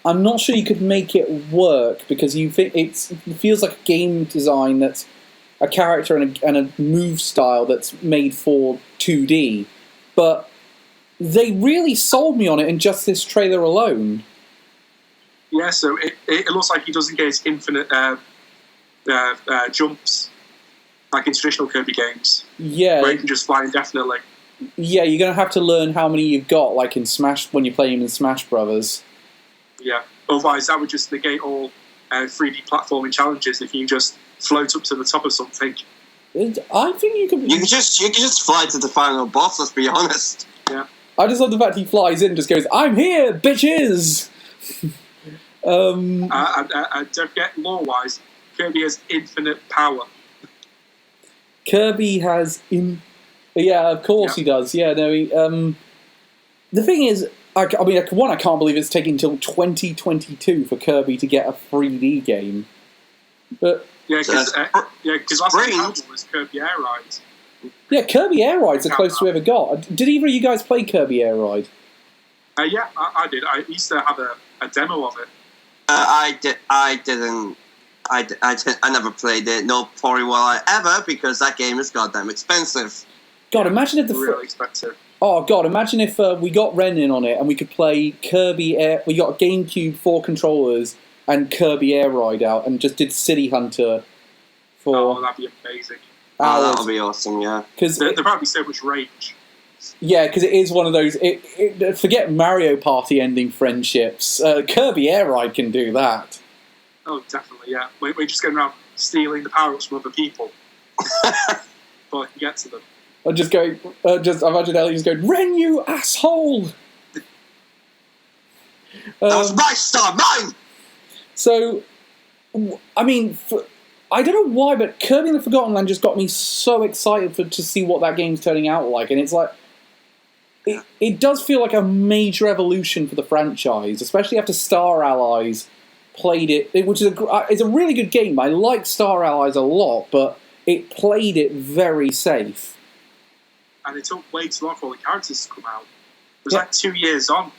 I'm not sure you could make it work, because you think it feels like a game design that's a character and a move style that's made for 2D. But they really sold me on it in just this trailer alone. Yeah, so it looks like he doesn't get his infinite jumps like in traditional Kirby games. Yeah. Where he can just fly indefinitely. Yeah, you're going to have to learn how many you've got, like in Smash, when you're playing in Smash Brothers. Yeah, otherwise that would just negate all 3D platforming challenges if you just float up to the top of something. I think you could... You could just fly to the final boss, let's be honest. Yeah. I just love the fact he flies in and just goes, "I'm here, bitches!" And don't forget, lore-wise, Kirby has infinite power. Kirby has... Yeah, of course he does. Yeah, no, the thing is... I can't believe it's taking until 2022 for Kirby to get a 3D game. But because last time we had was Kirby Air Ride. Yeah, Kirby Air Ride's the closest we ever got. Did either of you guys play Kirby Air Ride? Yeah, I did. I used to have a demo of it. I didn't. I never played it. No, probably will I ever, because that game is goddamn expensive. God, imagine if really expensive. Oh god, imagine if we got Ren in on it and we could play Kirby Air... We got GameCube 4 controllers and Kirby Air Ride out and just did City Hunter for... Oh, that'd be amazing. Oh, that would be awesome, yeah. Because there'd probably be so much range. Yeah, because it is one of those... forget Mario Party ending friendships. Kirby Air Ride can do that. Oh, definitely, yeah. We're just going around stealing the power-ups from other people. But I can get to them. I'm just going... just imagine Ellie just going, Ren, you asshole! That was my star, mine! So, I mean... I don't know why, but Kirby and the Forgotten Land just got me so excited to see what that game's turning out like. And it's like... It does feel like a major evolution for the franchise, especially after Star Allies played it, which is it's a really good game. I like Star Allies a lot, but it played it very safe. And it took way too long for all the characters to come out. It was like 2 years on.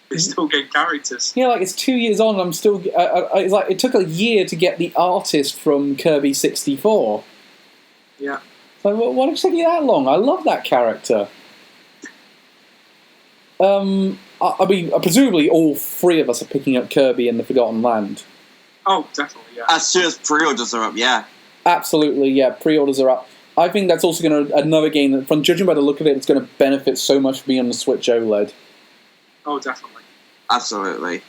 They're still getting characters. Yeah, like it's 2 years on. I'm still. It's like it took a year to get the artist from Kirby 64. Yeah. So why did it take you that long? I love that character. I mean, presumably all three of us are picking up Kirby and the Forgotten Land. Oh, definitely, yeah. As soon as pre-orders are up, yeah. Absolutely, yeah. Pre-orders are up. I think that's also going to another game that, from judging by the look of it, it's going to benefit so much from being on the Switch OLED. Oh, definitely. Absolutely.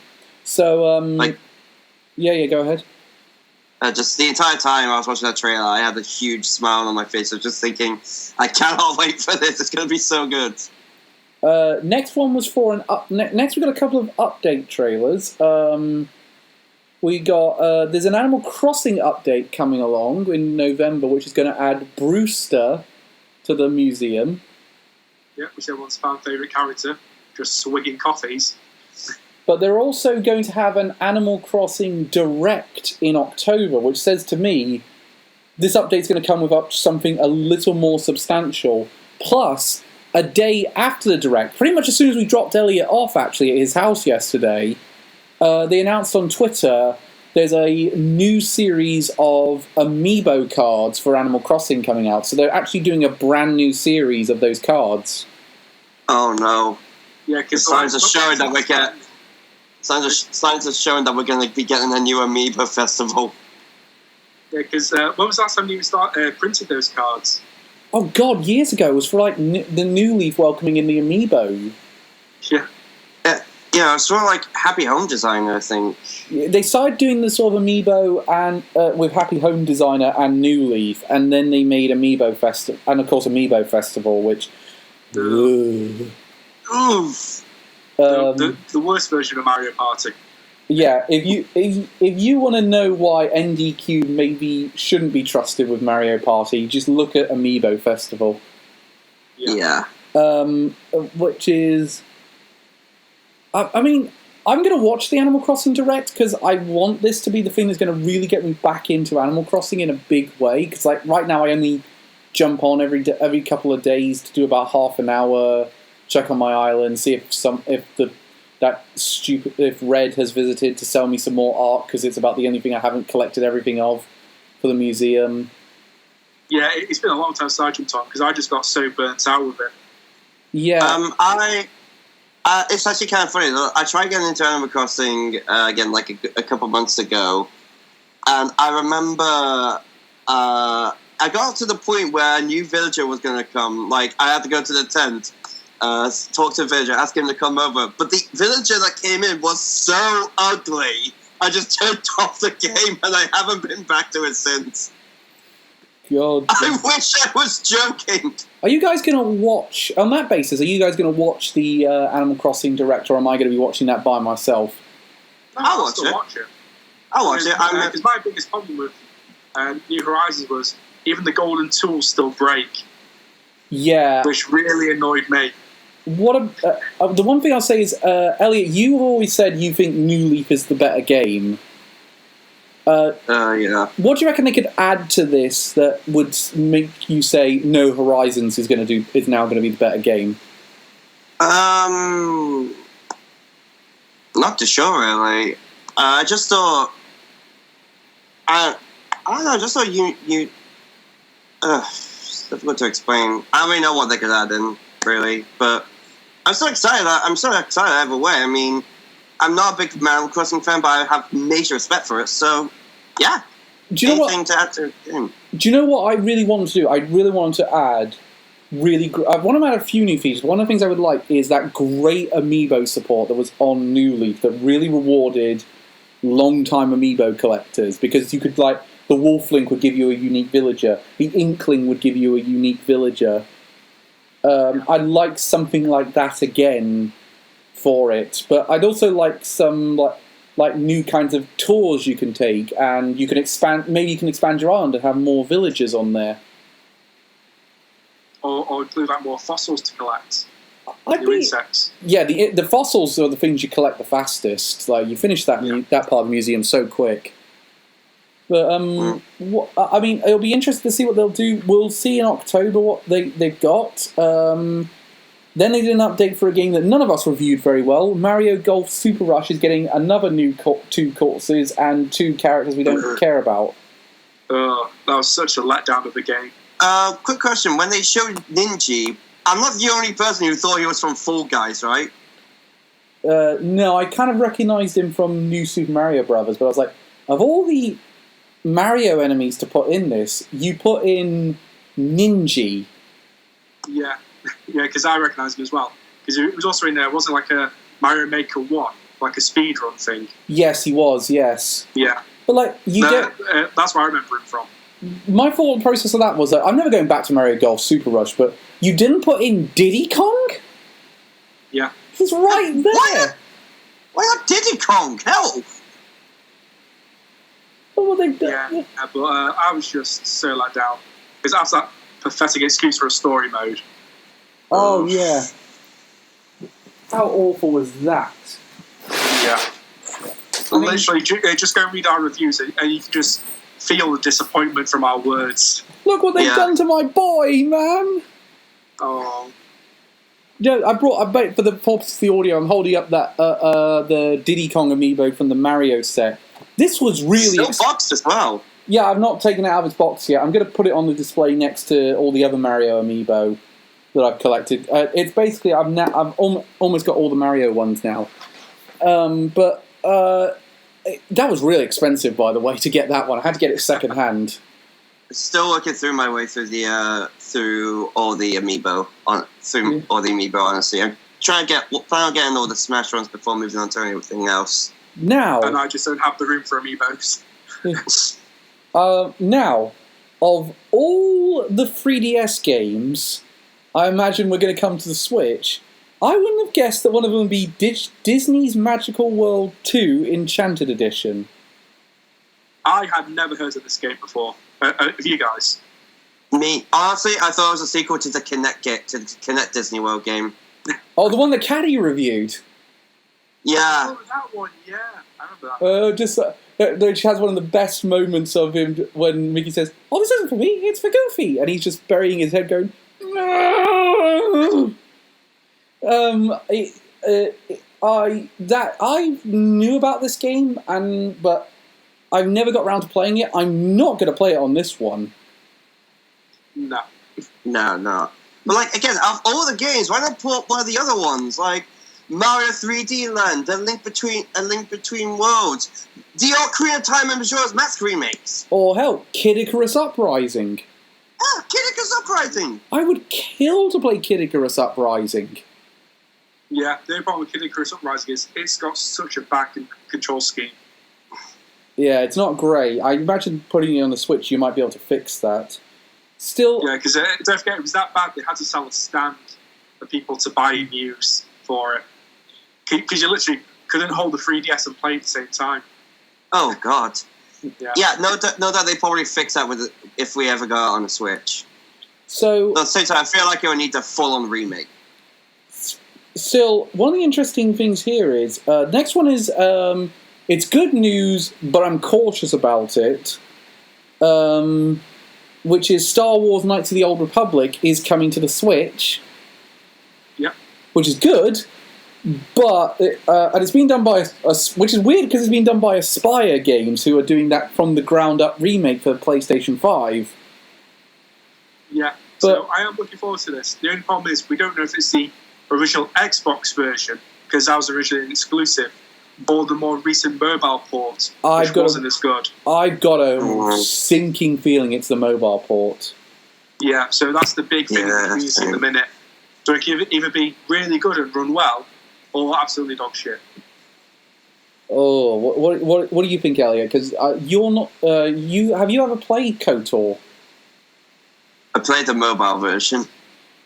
So, yeah, go ahead. Just the entire time I was watching that trailer, I had a huge smile on my face. I was just thinking, I cannot wait for this. It's going to be so good. Next one was for next we got a couple of update trailers. We got there's an Animal Crossing update coming along in November, which is going to add Brewster to the museum. Yeah, which everyone's fan favourite character, just swigging coffees. But they're also going to have an Animal Crossing Direct in October, which says to me this update's going to come with something a little more substantial. Plus, a day after the Direct, pretty much as soon as we dropped Elliot off, actually, at his house yesterday, they announced on Twitter there's a new series of amiibo cards for Animal Crossing coming out. So they're actually doing a brand new series of those cards. Oh, no. Yeah, because signs are showing that we're getting... Signs are showing that we're going to be getting a new amiibo festival. Yeah, because when was the last time you printed those cards? Oh god, years ago. It was for like the New Leaf welcoming in the amiibo. Yeah. Yeah, it's sort of like Happy Home Designer, I think. They started doing the sort of amiibo and with Happy Home Designer and New Leaf, and then they made Amiibo Festival, and of course Amiibo Festival, which... Oof. The worst version of Mario Party. Yeah, if you want to know why NDQ maybe shouldn't be trusted with Mario Party, just look at Amiibo Festival. Yeah. Which is... I mean, I'm going to watch the Animal Crossing Direct because I want this to be the thing that's going to really get me back into Animal Crossing in a big way. Because like right now, I only jump on every couple of days to do about half an hour, check on my island, see if Red has visited to sell me some more art because it's about the only thing I haven't collected everything of for the museum. Yeah, it's been a long time since I jumped on because I just got so burnt out with it. Yeah. It's actually kind of funny. I tried getting into Animal Crossing again like a couple months ago, and I remember I got to the point where a new villager was going to come. Like, I had to go to the tent, talk to the villager, ask him to come over. But the villager that came in was so ugly, I just turned off the game, and I haven't been back to it since. God. I wish I was joking. Are you guys going to watch, on that basis, are you guys going to watch the Animal Crossing Direct, or am I going to be watching that by myself? No, I'll watch it. I'll watch it. Because my biggest problem with New Horizons was even the golden tools still break. Yeah. Which really annoyed me. The one thing I'll say is, Elliot, you always said you think New Leaf is the better game. Yeah. What do you reckon they could add to this that would make you say no, Horizons is now going to be the better game? Not too sure really. I just thought I don't know. I just thought you. It's difficult to explain. I don't really know what they could add in. really. But I'm so excited. I'm so excited either way. I mean, I'm not a big Animal Crossing fan, but I have major respect for it. So, yeah. Do you know Anything to add to the game? Do you know what I really want to do? I really want to add I want to add a few new features. One of the things I would like is that great amiibo support that was on New Leaf that really rewarded long-time amiibo collectors, because you could, like, the Wolflink would give you a unique villager, the Inkling would give you a unique villager. I'd like something like that again for it, but I'd also like some like new kinds of tours you can take, and you can expand. Maybe you can expand your island and have more villagers on there, or include like more fossils to collect. Insects. Yeah, the fossils are the things you collect the fastest. Like, you finish that that part of the museum so quick. But I mean, it'll be interesting to see what they'll do. We'll see in October what they've got. Then they did an update for a game that none of us reviewed very well. Mario Golf Super Rush is getting another new 2 courses and 2 characters we don't care about. That was such a letdown of the game. Quick question. When they showed Ninja, I'm not the only person who thought he was from Fall Guys, right? No, I kind of recognised him from New Super Mario Brothers, but I was like, of all the Mario enemies to put in this, you put in Ninja. Yeah, because I recognised him as well. Because it was also in there, wasn't like a Mario Maker 1, like a speedrun thing. Yes, he was, yes. Yeah. But, like, that's where I remember him from. My thought process of that was that I'm never going back to Mario Golf Super Rush, but you didn't put in Diddy Kong? Yeah. He's right there. Why not Diddy Kong? Hell! Oh, well, yeah, but I was just so let down. Because that's that pathetic excuse for a story mode. Oh, yeah. How awful was that? Yeah. Literally, just go and read our reviews and you can just feel the disappointment from our words. Look what they've done to my boy, man! Oh. Yeah, I bet for the purpose of the audio, I'm holding up that the Diddy Kong amiibo from the Mario set. This was really still boxed as well. Yeah, I've not taken it out of its box yet. I'm going to put it on the display next to all the other Mario amiibo that I've collected. It's basically I've almost got all the Mario ones now. But that was really expensive, by the way, to get that one. I had to get it second hand. Still looking through my way through the through all the amiibo honestly. I'm trying to plan on getting all the Smash runs before moving on to anything else. Now, and I just don't have the room for amiibos. Now, of all the 3DS games, I imagine we're going to come to the Switch. I wouldn't have guessed that one of them would be Disney's Magical World 2 Enchanted Edition. I had never heard of this game before. Have you guys? Me, honestly, I thought it was a sequel to the Kinect Disney World game. Oh, the one that Caddy reviewed. Yeah. Oh, that one, yeah. I remember that. Which has one of the best moments of him when Mickey says, "Oh, this isn't for me, it's for Goofy," and he's just burying his head, going, "No." I knew about this game, but I've never got around to playing it. I'm not going to play it on this one. No. But like again, of all the games, why not put one of the other ones like Mario 3D Land, A Link Between Worlds, the Ocarina of Time and Majora's Mask remakes, or hell, Kid Icarus Uprising. Yeah, Kid Icarus Uprising. I would kill to play Kid Icarus Uprising. Yeah, the only problem with Kid Icarus Uprising is it's got such a bad control scheme. Yeah, it's not great. I imagine putting it on the Switch, you might be able to fix that. Still, yeah, because don't forget, it was that bad they had to sell a stand for people to buy and use for it. Because you literally couldn't hold the 3DS and play at the same time. Oh God. Yeah. No doubt they probably fix that with it if we ever go out on the Switch. So at the same time, I feel like it would need a full-on remake. Still, one of the interesting things here is next one is it's good news, but I'm cautious about it. Which is Star Wars: Knights of the Old Republic is coming to the Switch. Yep. Which is good, but and it's been done by which is weird because it's been done by Aspyr Games, who are doing that from the ground up remake for PlayStation 5. Yeah. So I am looking forward to this. The only problem is we don't know if it's the original Xbox version, because that was originally an exclusive, or the more recent mobile port, which wasn't as good. I've got a sinking feeling it's the mobile port. Yeah, so that's the big thing in the community at the minute. So it can either be really good and run well, or absolutely dog shit. Oh, what do you think, Elliot? Because you're not. Have you ever played KOTOR? I played the mobile version.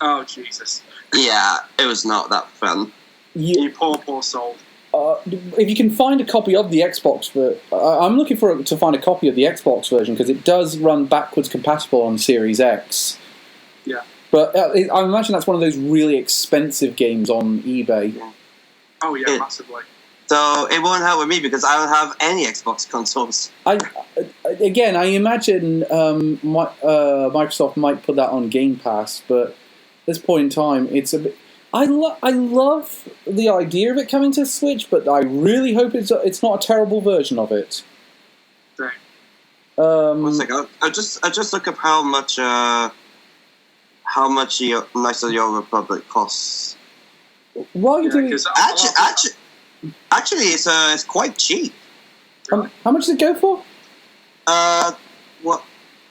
Oh Jesus! Yeah, it was not that fun. You poor soul. If you can find a copy of the Xbox, I'm looking to find a copy of the Xbox version because it does run backwards compatible on Series X. Yeah. But I imagine that's one of those really expensive games on eBay. Yeah. Oh yeah, massively. So it won't help with me because I don't have any Xbox consoles. I imagine Microsoft might put that on Game Pass, but at this point in time, it's a bit. I love the idea of it coming to Switch, but I really hope it's not a terrible version of it. Right. One second, I just look up how much Knights of the Old Republic costs. While you're doing, actually, it's quite cheap. How much does it go for? The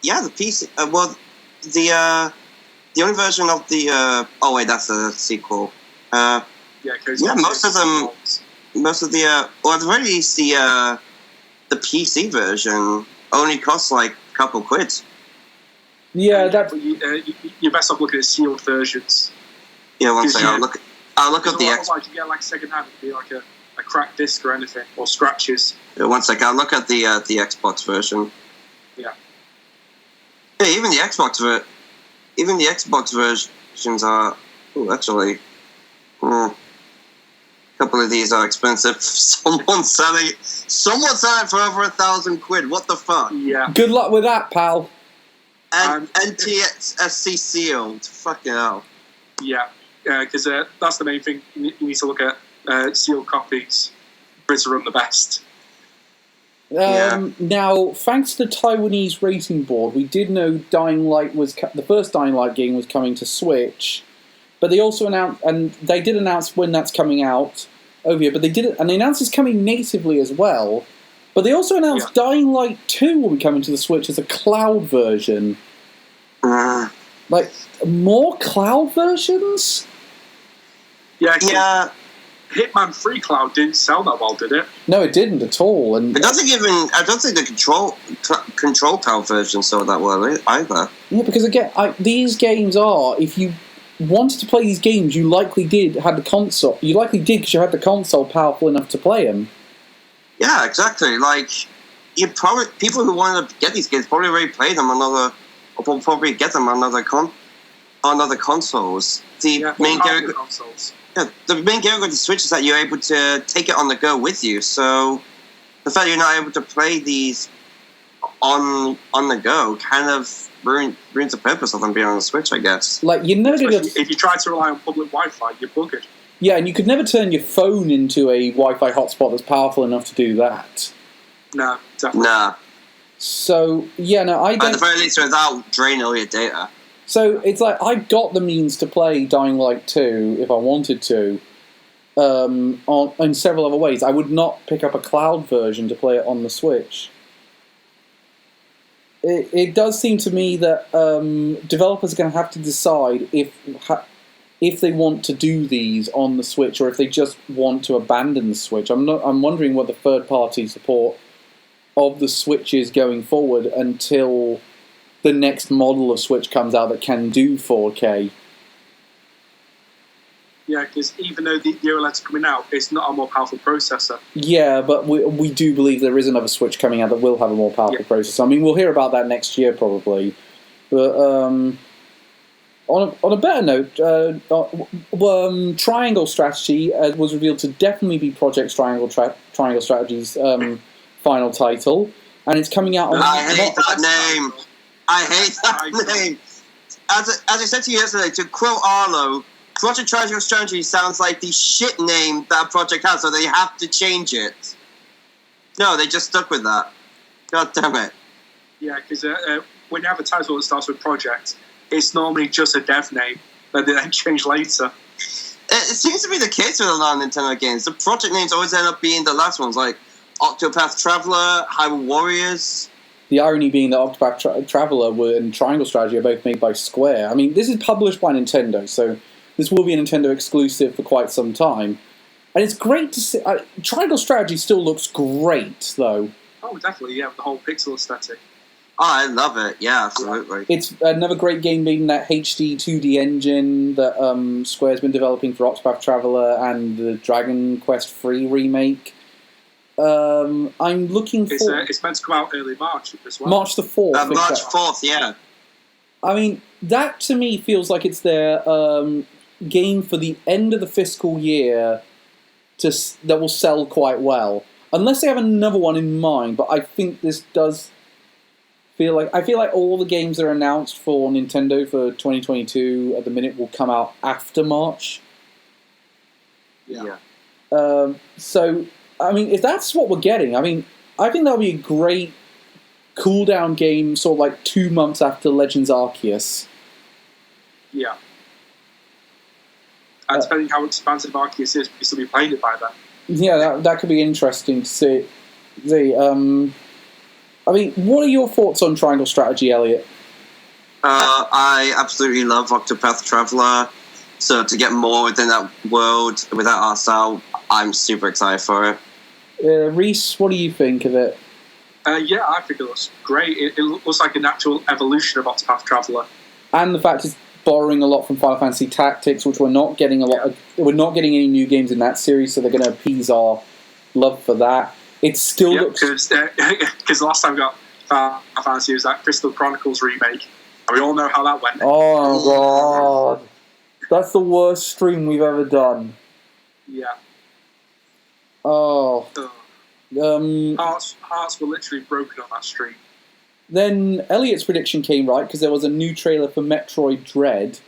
PC. The only version of the oh wait, that's a sequel. Most of the well, at the very least, the PC version only costs like a couple quid. Yeah, you're best off looking at sealed versions. Yeah, one second. I'll look up the Xbox. Like you get like second hand, it'd be like a cracked disc or anything, or scratches. Yeah, one second. I'll look at the Xbox version. Yeah. Yeah, even the Xbox versions are. Oh, actually, a couple of these are expensive. Someone's selling it for over 1,000 quid. What the fuck? Yeah. Good luck with that, pal. And NTSC sealed. Fucking hell. Yeah, because that's the main thing. You need to look at sealed copies for it to run the best. Now, thanks to the Taiwanese rating board, we did know the first Dying Light game was coming to Switch, but they also announced, and they did announce when that's coming out over here. But they announced it's coming natively as well. But they also announced Dying Light 2 will be coming to the Switch as a cloud version. Like more cloud versions? Yeah. Hitman 3 Cloud didn't sell that well, did it? No, it didn't at all. And it doesn't even. I don't think the control cloud version sold that well either. Yeah, because again, these games are. If you wanted to play these games, you likely did have the console. You likely did because you had the console powerful enough to play them. Yeah, exactly. Like people who wanted to get these games probably already played them or will probably get them on other consoles. The main consoles. Yeah, the main game with the Switch is that you're able to take it on the go with you. So the fact you're not able to play these on the go kind of ruins the purpose of them being on the Switch, I guess. Like you're never going to. If you try to rely on public Wi-Fi, you're buggered. Yeah, and you could never turn your phone into a Wi-Fi hotspot that's powerful enough to do that. No, definitely. Nah. So I don't. At the very least, without draining all your data. So it's like I've got the means to play Dying Light 2 if I wanted to, in several other ways. I would not pick up a cloud version to play it on the Switch. It does seem to me that developers are going to have to decide if they want to do these on the Switch or if they just want to abandon the Switch. I'm wondering what the third-party support of the Switch is going forward until the next model of Switch comes out that can do 4K. Yeah, because even though the OLED's coming out, it's not a more powerful processor. Yeah, but we do believe there is another Switch coming out that will have a more powerful processor. I mean, we'll hear about that next year probably. But on a better note, Triangle Strategy was revealed to definitely be Project Triangle Strategy's final title, and it's coming out on... I hate that name! I hate that name. As I said to you yesterday, to quote Arlo, Project Triangle Strategy sounds like the shit name that a project has, so they have to change it. No, they just stuck with that. God damn it. Yeah, because when you have a title that starts with Project, it's normally just a dev name that they then change later. It seems to be the case with a lot of Nintendo games. The project names always end up being the last ones, like Octopath Traveler, Hyrule Warriors. The irony being that Octopath Traveler and Triangle Strategy are both made by Square. I mean, this is published by Nintendo, so this will be a Nintendo exclusive for quite some time. And it's great to see... Triangle Strategy still looks great, though. Oh, definitely, yeah, with the whole pixel aesthetic. Oh, I love it. Yeah, absolutely. It's another great game made in that HD 2D engine that Square's been developing for Octopath Traveler and the Dragon Quest III remake. I'm looking for... It's meant to come out early March as well. March the 4th. March 4th, yeah. I mean, that to me feels like it's their game for the end of the fiscal year that will sell quite well. Unless they have another one in mind, but I think this does... I feel like all the games that are announced for Nintendo for 2022 at the minute will come out after March. Yeah. So, I mean, if that's what we're getting, I mean, I think that'll be a great cool-down game, sort of like 2 months after Legends Arceus. Yeah. And depending how expansive Arceus is, we still be playing it by then. Yeah, that could be interesting to see. I mean, what are your thoughts on Triangle Strategy, Elliot? I absolutely love Octopath Traveler. So to get more within that world, without Arsal, I'm super excited for it. Reese, what do you think of it? Yeah, I think it looks great. It looks like an actual evolution of Octopath Traveler. And the fact it's borrowing a lot from Final Fantasy Tactics, which we're not getting we're not getting any new games in that series, so they're going to appease our love for that. It still looks... because the last time we got Final Fantasy was that Crystal Chronicles remake, and we all know how that went. Oh, God. That's the worst stream we've ever done. Yeah. Oh. Hearts were literally broken on that stream. Then Elliot's prediction came right, because there was a new trailer for Metroid Dread.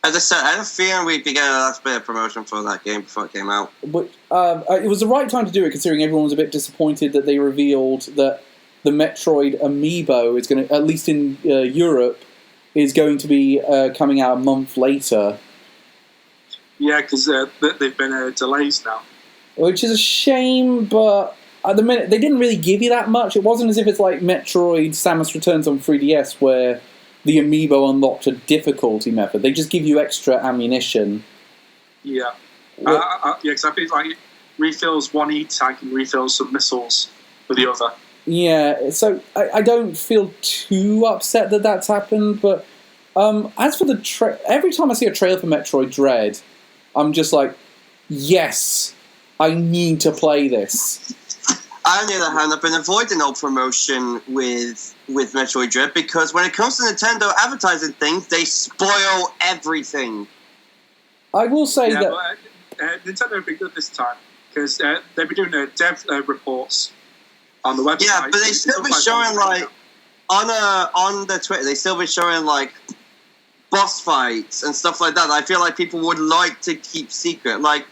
As I said, I had a feeling we'd be getting a last bit of promotion for that game before it came out. But it was the right time to do it, considering everyone was a bit disappointed that they revealed that the Metroid amiibo is going to, at least in Europe, is going to be coming out a month later. Yeah, because they've been delays now. Which is a shame, but at the minute, they didn't really give you that much. It wasn't as if it's like Metroid Samus Returns on 3DS, where the amiibo unlocked a difficulty method. They just give you extra ammunition. Yeah. Yeah, because I think like refills one E-tank and refills some missiles for the other. Yeah, so I don't feel too upset that that's happened, but as for the every time I see a trailer for Metroid Dread, I'm just like, yes, I need to play this. On the other hand, I've been avoiding all promotion with Metroid Dread because when it comes to Nintendo advertising things, they spoil everything. I will say that... But, Nintendo have been good this time because they've been doing dev reports on the website. Yeah, but they still be showing like on their Twitter, they still be showing like boss fights and stuff like that. I feel like people would like to keep secret. Like,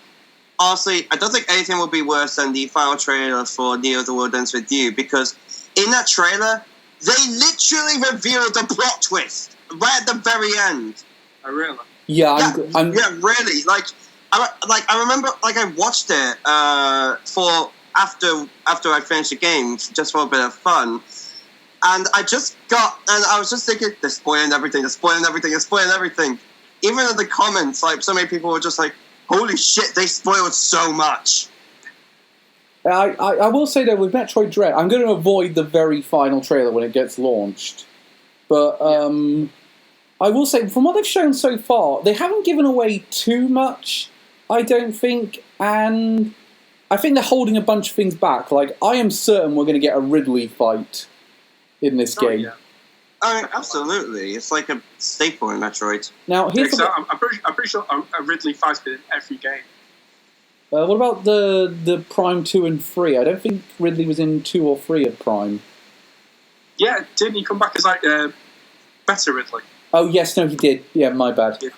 honestly, I don't think anything would be worse than the final trailer for Neo: The World Ends With You, because in that trailer, they literally revealed a plot twist right at the very end. Oh, really? Yeah, yeah, really. Like I remember, like I watched it for after I finished the game just for a bit of fun, and I was just thinking, they're spoiling everything. Even in the comments, like so many people were just like, holy shit, they spoiled so much. I will say, though, with Metroid Dread, I'm going to avoid the very final trailer when it gets launched. But I will say, from what they've shown so far, they haven't given away too much, I don't think. And I think they're holding a bunch of things back. Like, I am certain we're going to get a Ridley fight in this game. Yeah. I mean, absolutely. It's like a staple in Metroid. Now, here's I'm pretty sure a Ridley fight's been in every game. what about the Prime 2 and 3? I don't think Ridley was in 2 or 3 of Prime. Yeah, didn't he come back as like better Ridley? Oh yes, no, he did. Yeah, my bad. Yeah.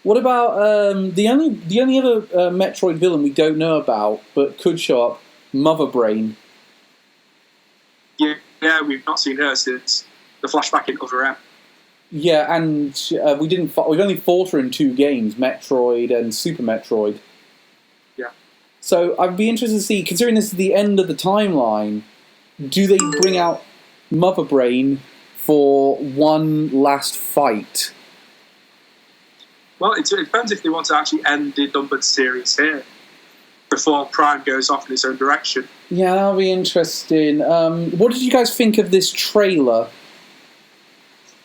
What about the only other Metroid villain we don't know about but could show up? Mother Brain. Yeah, we've not seen her since the flashback in Other M. Yeah, and we've only fought her in 2 games, Metroid and Super Metroid. Yeah. So I'd be interested to see, considering this is the end of the timeline, do they bring out Mother Brain for one last fight? Well, it depends if they want to actually end the numbered series here before Prime goes off in its own direction. Yeah, that'll be interesting. What did you guys think of this trailer?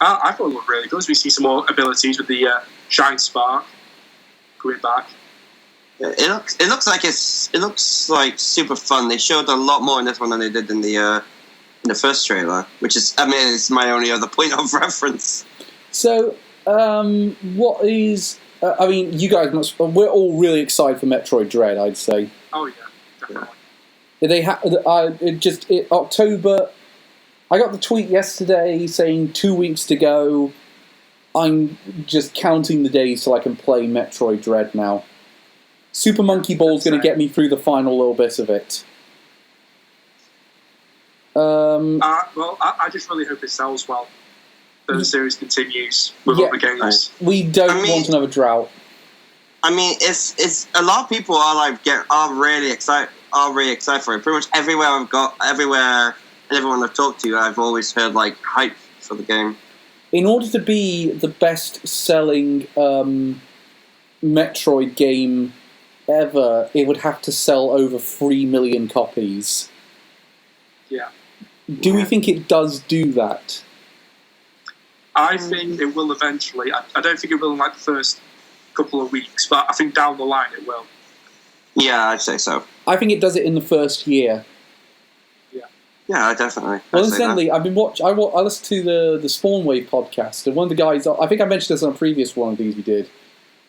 I thought it looked really good. We see some more abilities with the Shine Spark coming back. Yeah, it looks like super fun. They showed a lot more in this one than they did in the first trailer, which is, I mean, it's my only other point of reference. So, what is? I mean, you guys we're all really excited for Metroid Dread, I'd say. Oh yeah, definitely. October. I got the tweet yesterday saying 2 weeks to go. I'm just counting the days till I can play Metroid Dread now. Super Monkey Ball's going to get me through the final little bit of it. I just really hope it sells well. That the series continues with other games. We don't want another drought. I mean, it's a lot of people are really excited for it. Pretty much everywhere and everyone I've talked to, I've always heard hype for the game. In order to be the best-selling Metroid game ever, it would have to sell over 3 million copies. Yeah. Do we think it does do that? I think it will eventually. I don't think it will in the first couple of weeks, but I think down the line it will. Yeah, I'd say so. I think it does it in the first year. Yeah, definitely. Well, incidentally, I listened to the Spawn Wave podcast, and one of the guys, I think I mentioned this on a previous one of these we did.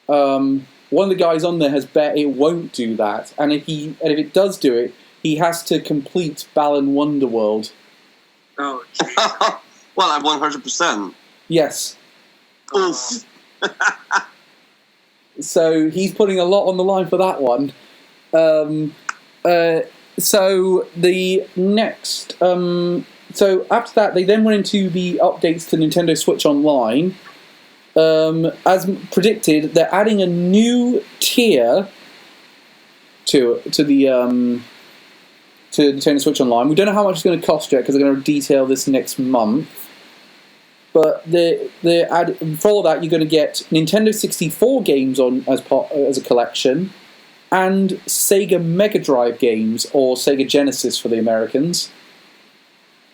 One of the guys on there has bet it won't do that, and if it does do it, he has to complete Balan Wonderworld. Oh, well, at 100%. Yes. Oof. So he's putting a lot on the line for that one. So the next, so after that, they then went into the updates to Nintendo Switch Online. As predicted, they're adding a new tier to Nintendo Switch Online. We don't know how much it's going to cost yet because they're going to detail this next month. But for all that, you're going to get Nintendo 64 games as a collection. And Sega Mega Drive games, or Sega Genesis for the Americans.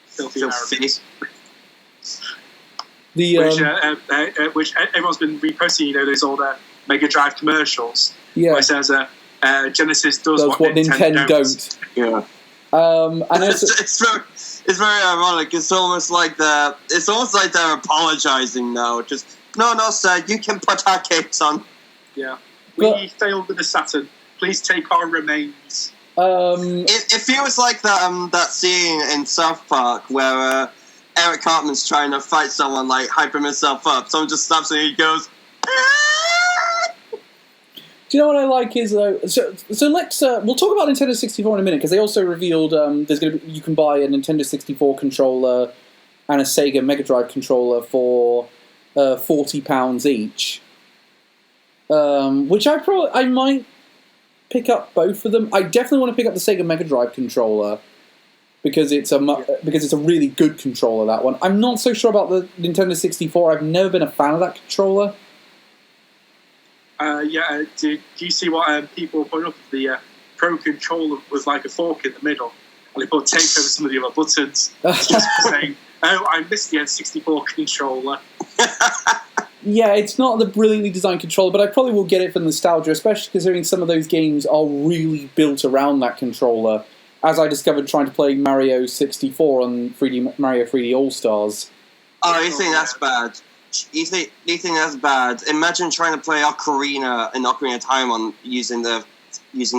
Filthy Americans. Which everyone's been reposting, those old Mega Drive commercials. Yeah. Where it says Genesis does what Nintendo don't. Yeah. And it's very ironic. It's almost like they're apologizing now. Just no, sir, you can put our capes on. Yeah. We failed with the Saturn. Please take our remains. It feels like that scene in South Park where Eric Cartman's trying to fight someone, hyping himself up. Someone just stops and he goes. Do you know what I like is though? So let's we'll talk about Nintendo 64 in a minute because they also revealed you can buy a Nintendo 64 controller and a Sega Mega Drive controller for £40 each. Which I might pick up both of them. I definitely want to pick up the Sega Mega Drive controller because it's a really good controller. That one. I'm not so sure about the Nintendo 64. I've never been a fan of that controller. Do you see what people put up? The Pro controller with a fork in the middle, and they put tape over some of the other buttons, just saying, "Oh, I missed the N64 controller." Yeah, it's not the brilliantly designed controller, but I probably will get it for nostalgia, especially considering some of those games are really built around that controller, as I discovered trying to play Mario 64 on Mario 3D All-Stars. Oh, you think that's bad? You think that's bad? Imagine trying to play Ocarina of Time using the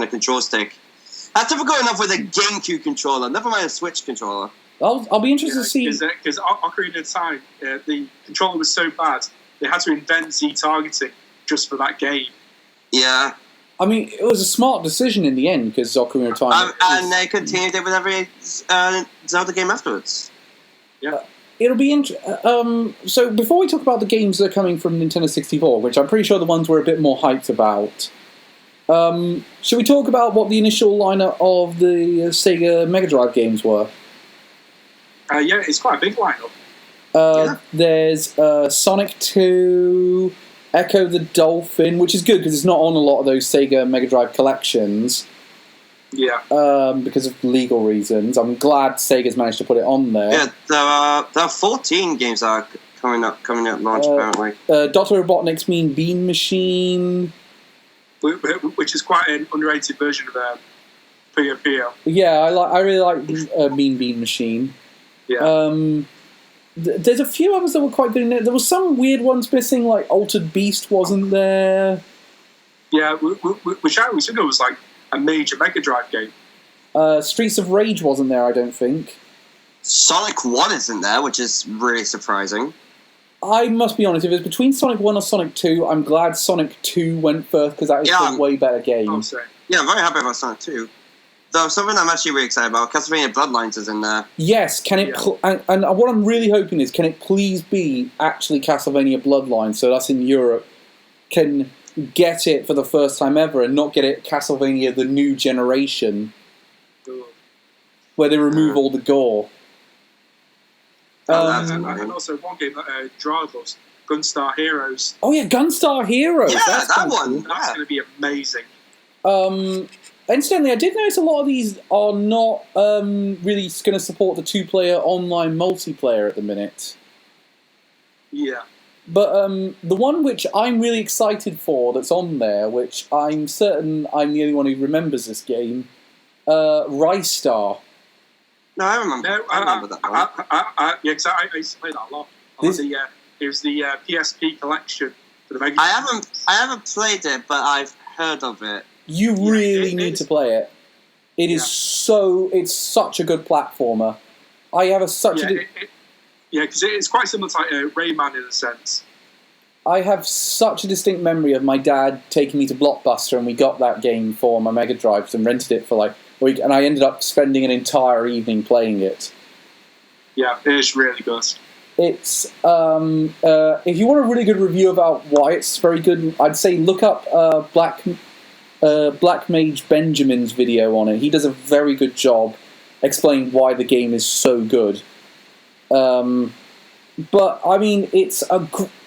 control stick. That's difficult enough with a GameCube controller, never mind a Switch controller. I'll be interested to see... Because Ocarina of Time, the controller was so bad, they had to invent Z-targeting just for that game. Yeah. I mean, it was a smart decision in the end, because Ocarina of Time... and they continued it with every Zelda game afterwards. Yeah. It'll be so before we talk about the games that are coming from Nintendo 64, which I'm pretty sure the ones we're a bit more hyped about, should we talk about what the initial lineup of the Sega Mega Drive games were? Yeah, it's quite a big lineup. There's Sonic 2, Echo the Dolphin, which is good because it's not on a lot of those Sega Mega Drive collections. Yeah. Because of legal reasons. I'm glad Sega's managed to put it on there. Yeah, there are 14 games that are coming up launch apparently. Dr. Robotnik's Mean Bean Machine, which is quite an underrated version of Puyo Puyo. Yeah, I really like Mean Bean Machine. Yeah. There's a few others that were quite good in there. There was some weird ones missing, like Altered Beast wasn't there. Yeah, which I always think was like a major Mega Drive game. Streets of Rage wasn't there, I don't think. Sonic 1 isn't there, which is really surprising. I must be honest, if it was between Sonic 1 or Sonic 2, I'm glad Sonic 2 went first, because that is a way better game. Yeah, I'm very happy about Sonic 2. Though something I'm actually really excited about, Castlevania Bloodlines is in there. Yes, can it? And what I'm really hoping is, can it please be actually Castlevania Bloodlines, so us in Europe can get it for the first time ever and not get it Castlevania The New Generation, where they remove all the gore. And also one game that Gerard loves, Gunstar Heroes. Oh yeah, Gunstar Heroes. Yeah, that one. Cool. That's going to be amazing. Incidentally, I did notice a lot of these are not really going to support the two-player online multiplayer at the minute. Yeah. But the one which I'm really excited for that's on there, which I'm certain I'm the only one who remembers this game, Rystar. No, I remember. I remember that one. Yeah, because I used to play that a lot. It was the PSP collection for the Mega Drive. I haven't played it, but I've heard of it. You really need to play it. It is it's such a good platformer. I have because it's quite similar to like, Rayman in a sense. I have such a distinct memory of my dad taking me to Blockbuster, and we got that game for my Mega Drive and rented it for like a week, and I ended up spending an entire evening playing it. Yeah, it is really good. It's if you want a really good review about why it's very good, I'd say look up Black Mage Benjamin's video on it. He does a very good job explaining why the game is so good. But I mean,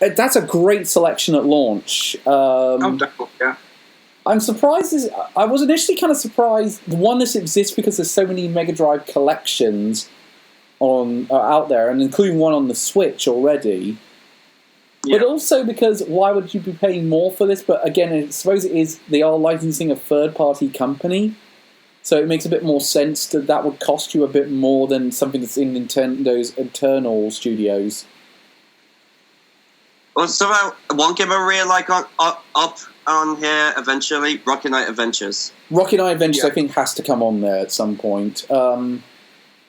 that's a great selection at launch. Yeah. I'm surprised. I was initially kind of surprised. One, this exists because there's so many Mega Drive collections out there, and including one on the Switch already. Yeah. But also because why would you be paying more for this? But again, I suppose it is they are licensing a third-party company, so it makes a bit more sense that would cost you a bit more than something that's in Nintendo's internal studios. Also, one game I really like up on here eventually, Rocket Knight Adventures. Rocket Knight Adventures, I think, has to come on there at some point.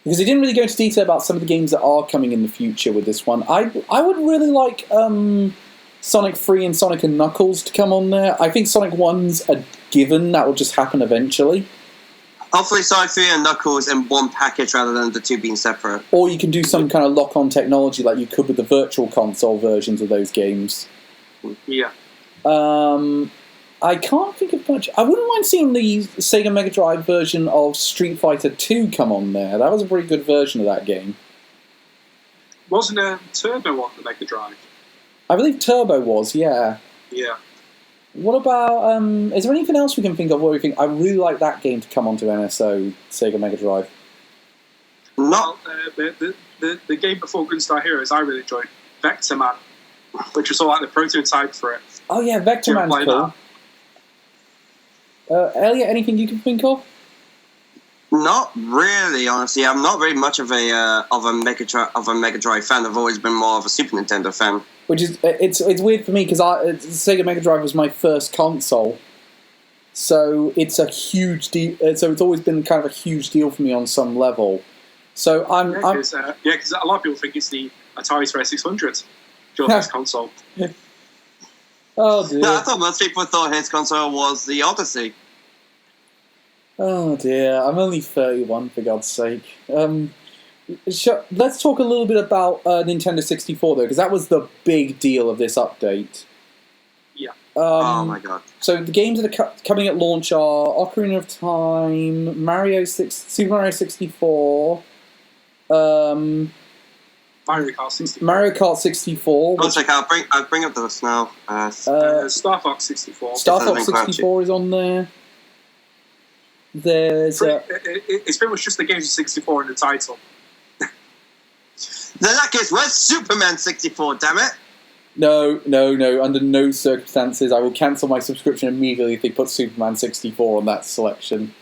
Because they didn't really go into detail about some of the games that are coming in the future with this one. I would really like Sonic 3 and Sonic and Knuckles to come on there. I think Sonic 1's a given. That will just happen eventually. Hopefully Sonic 3 and Knuckles in one package rather than the two being separate. Or you can do some kind of lock-on technology like you could with the Virtual Console versions of those games. Yeah. I can't think of much. I wouldn't mind seeing the Sega Mega Drive version of Street Fighter 2 come on there. That was a pretty good version of that game. Wasn't Turbo on the Mega Drive? I believe Turbo was, yeah. Yeah. What about, is there anything else we can think of where we think, I really like that game to come onto NSO, Sega Mega Drive? Well, the game before Gunstar Heroes I really enjoyed, Vector Man, which was all like the prototype for it. Oh yeah, Vector Man's cool. Elliot, anything you can think of? Not really, honestly. I'm not very much of a Mega Drive fan. I've always been more of a Super Nintendo fan. Which is it's weird for me because Sega Mega Drive was my first console, so it's a huge deal. So it's always been kind of a huge deal for me on some level. So because a lot of people think it's the Atari 2600, your first console. Oh dear! No, I thought most people thought his console was the Odyssey. Oh dear! I'm only 31, for God's sake. Let's talk a little bit about Nintendo 64 though, because that was the big deal of this update. Yeah. Oh my god. So the games that are coming at launch are Ocarina of Time, Super Mario 64, Mario Kart 64. Mario Kart 64. One sec, I'll bring up the list now. Star Fox 64. Star Fox 64 is on there. There's it's pretty much just the games of 64 in the title. In that case, where's Superman 64, damn it? No. Under no circumstances. I will cancel my subscription immediately if they put Superman 64 on that selection.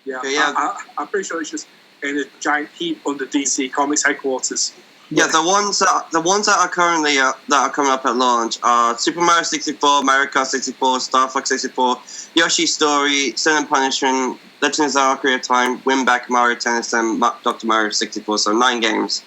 Yeah, Okay, yeah. I'm pretty sure it's just in a giant heap under DC Comics headquarters. Yeah, the ones that are currently that are coming up at launch are Super Mario 64, Mario Kart 64, Star Fox 64, Yoshi's Story, Sin and Punishment, Legend of Zelda: Ocarina of Time, Win Back, Mario Tennis, and Dr. Mario 64. So 9 games.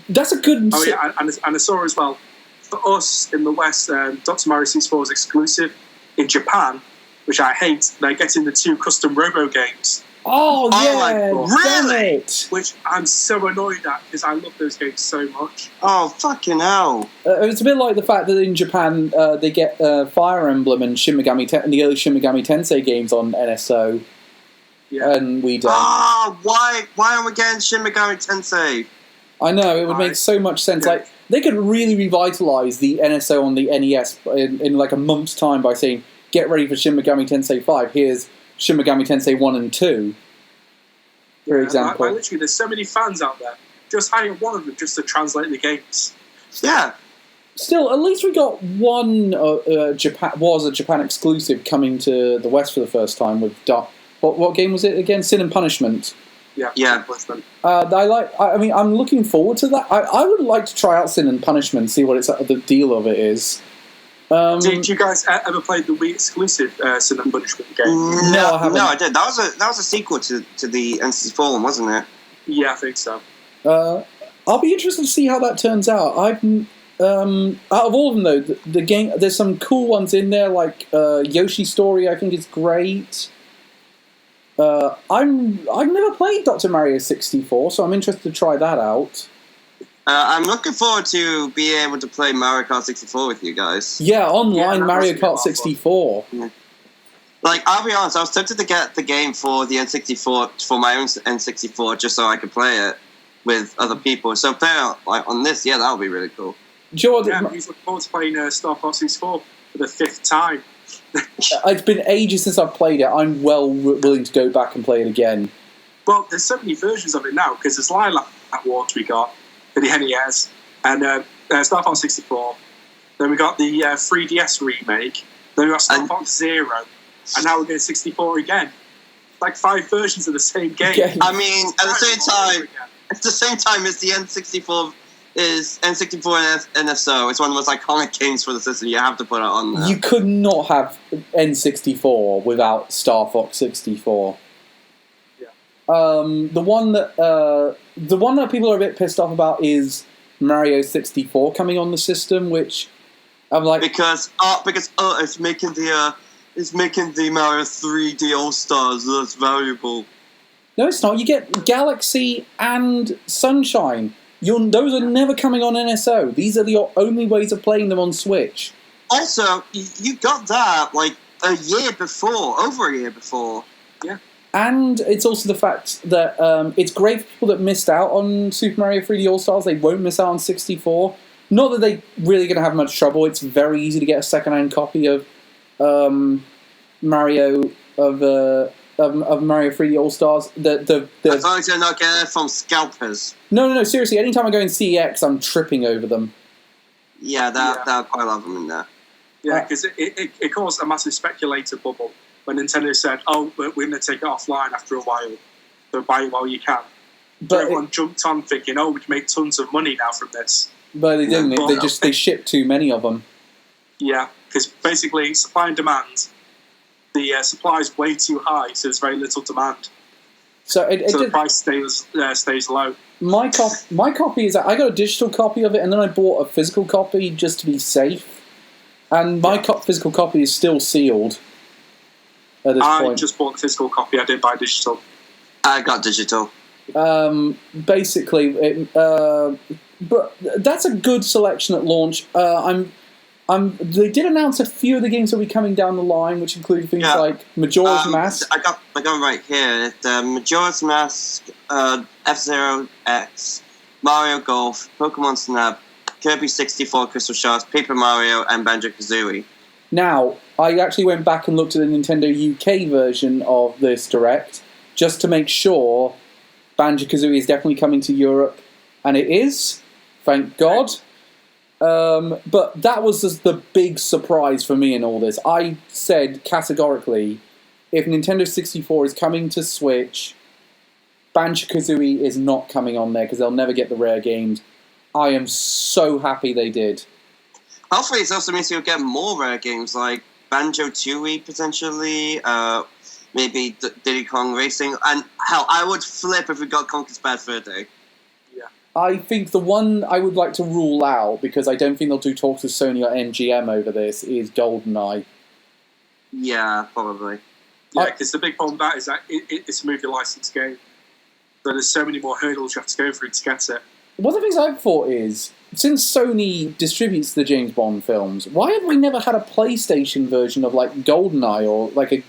That's a good. Oh yeah, and I saw as well. For us in the West, Dr. Mario 64 is exclusive. In Japan, which I hate, they're getting the 2 custom Robo games. Oh yeah, really? It. Which I'm so annoyed at because I love those games so much. Oh fucking hell! It's a bit like the fact that in Japan they get Fire Emblem and and the early Shin Megami Tensei games on NSO, and we don't. Why aren't we getting Shin Megami Tensei? I know, it would make so much sense. Yeah. Like they could really revitalise the NSO on the NES in like a month's time by saying, "Get ready for Shin Megami Tensei 5. Here's Shin Megami Tensei 1 and 2." For example. Literally, there's so many fans out there. Just hire one of them just to translate the games. Yeah. Still, at least we got one Japan exclusive coming to the West for the first time with what game was it again? Sin and Punishment. Yeah. I'm looking forward to that. I would like to try out Sin and Punishment, see what the deal of it is. Did you guys ever play the Wii exclusive Sin and Punishment game? No, I haven't. No, I did. That was a sequel to the N64 one, wasn't it? Yeah, I think so. I'll be interested to see how that turns out. Out of all of them, though, the game, there's some cool ones in there, like Yoshi's Story. I think is great. I've never played Dr. Mario 64, so I'm interested to try that out. I'm looking forward to being able to play Mario Kart 64 with you guys. Yeah, online Mario Kart 64. Yeah. Like, I'll be honest, I was tempted to get the game for the N64, for my own N64, just so I could play it with other people. So playing on this, that would be really cool. I'm looking forward to playing Star Fox 64 for the 5th time. It's been ages since I've played it. I'm willing to go back and play it again. Well, there's so many versions of it now, because there's Lilac Awards we got for the NES, and Star Fox 64. Then we got the 3DS remake. Then we got Star Fox Zero, and now we're getting 64 again. Like 5 versions of the same game. I mean, at the same time as the N64 is N64 and NSO. It's one of the most iconic games for the system. You have to put it on there. You could not have N64 without Star Fox 64. Yeah. The one that people are a bit pissed off about is Mario 64 coming on the system, which I'm like because it's making the Mario 3D All Stars less valuable. No, it's not. You get Galaxy and Sunshine. Those are never coming on NSO. These are the only ways of playing them on Switch. Also, you got that like over a year before. Yeah. And it's also the fact that it's great for people that missed out on Super Mario 3D All-Stars. They won't miss out on 64. Not that they're really going to have much trouble. It's very easy to get a second-hand copy of Mario 3D All-Stars. As long as you're not getting it from scalpers. No, seriously. Anytime I go in CEX, I'm tripping over them. Yeah, there are quite a lot of them in there. Yeah, because it caused a massive speculator bubble when Nintendo said, "Oh, we're going to take it offline after a while, so buy it while you can." But everyone jumped on thinking, "Oh, we can make tons of money now from this." But they didn't. They shipped too many of them. Yeah, because basically supply and demand. The supply is way too high, so there's very little demand. So the price stays low. My copy is I got a digital copy of it, and then I bought a physical copy just to be safe. And my physical copy is still sealed. At this point. I just bought the physical copy. I didn't buy digital. I got digital. Basically, but that's a good selection at launch. They did announce a few of the games that will be coming down the line, which include things like Majora's Mask. I got right here. Majora's Mask, F-Zero X, Mario Golf, Pokemon Snap, Kirby 64 Crystal Shards, Paper Mario, and Banjo-Kazooie. Now, I actually went back and looked at the Nintendo UK version of this Direct, just to make sure Banjo-Kazooie is definitely coming to Europe, and it is, thank God. But that was just the big surprise for me in all this. I said categorically, if Nintendo 64 is coming to Switch, Banjo-Kazooie is not coming on there because they'll never get the rare games. I am so happy they did. Hopefully it also means you'll get more rare games like Banjo-Tooie potentially, maybe Diddy Kong Racing, and hell, I would flip if we got Conker's Bad Fur Day. Yeah. I think the one I would like to rule out, because I don't think they'll do talks with Sony or MGM over this, is GoldenEye. Yeah, probably. Yeah, because the big problem with that is that it's a movie license game. So there's so many more hurdles you have to go through to get it. One of the things I've thought is, since Sony distributes the James Bond films, why have we never had a PlayStation version of like GoldenEye or like a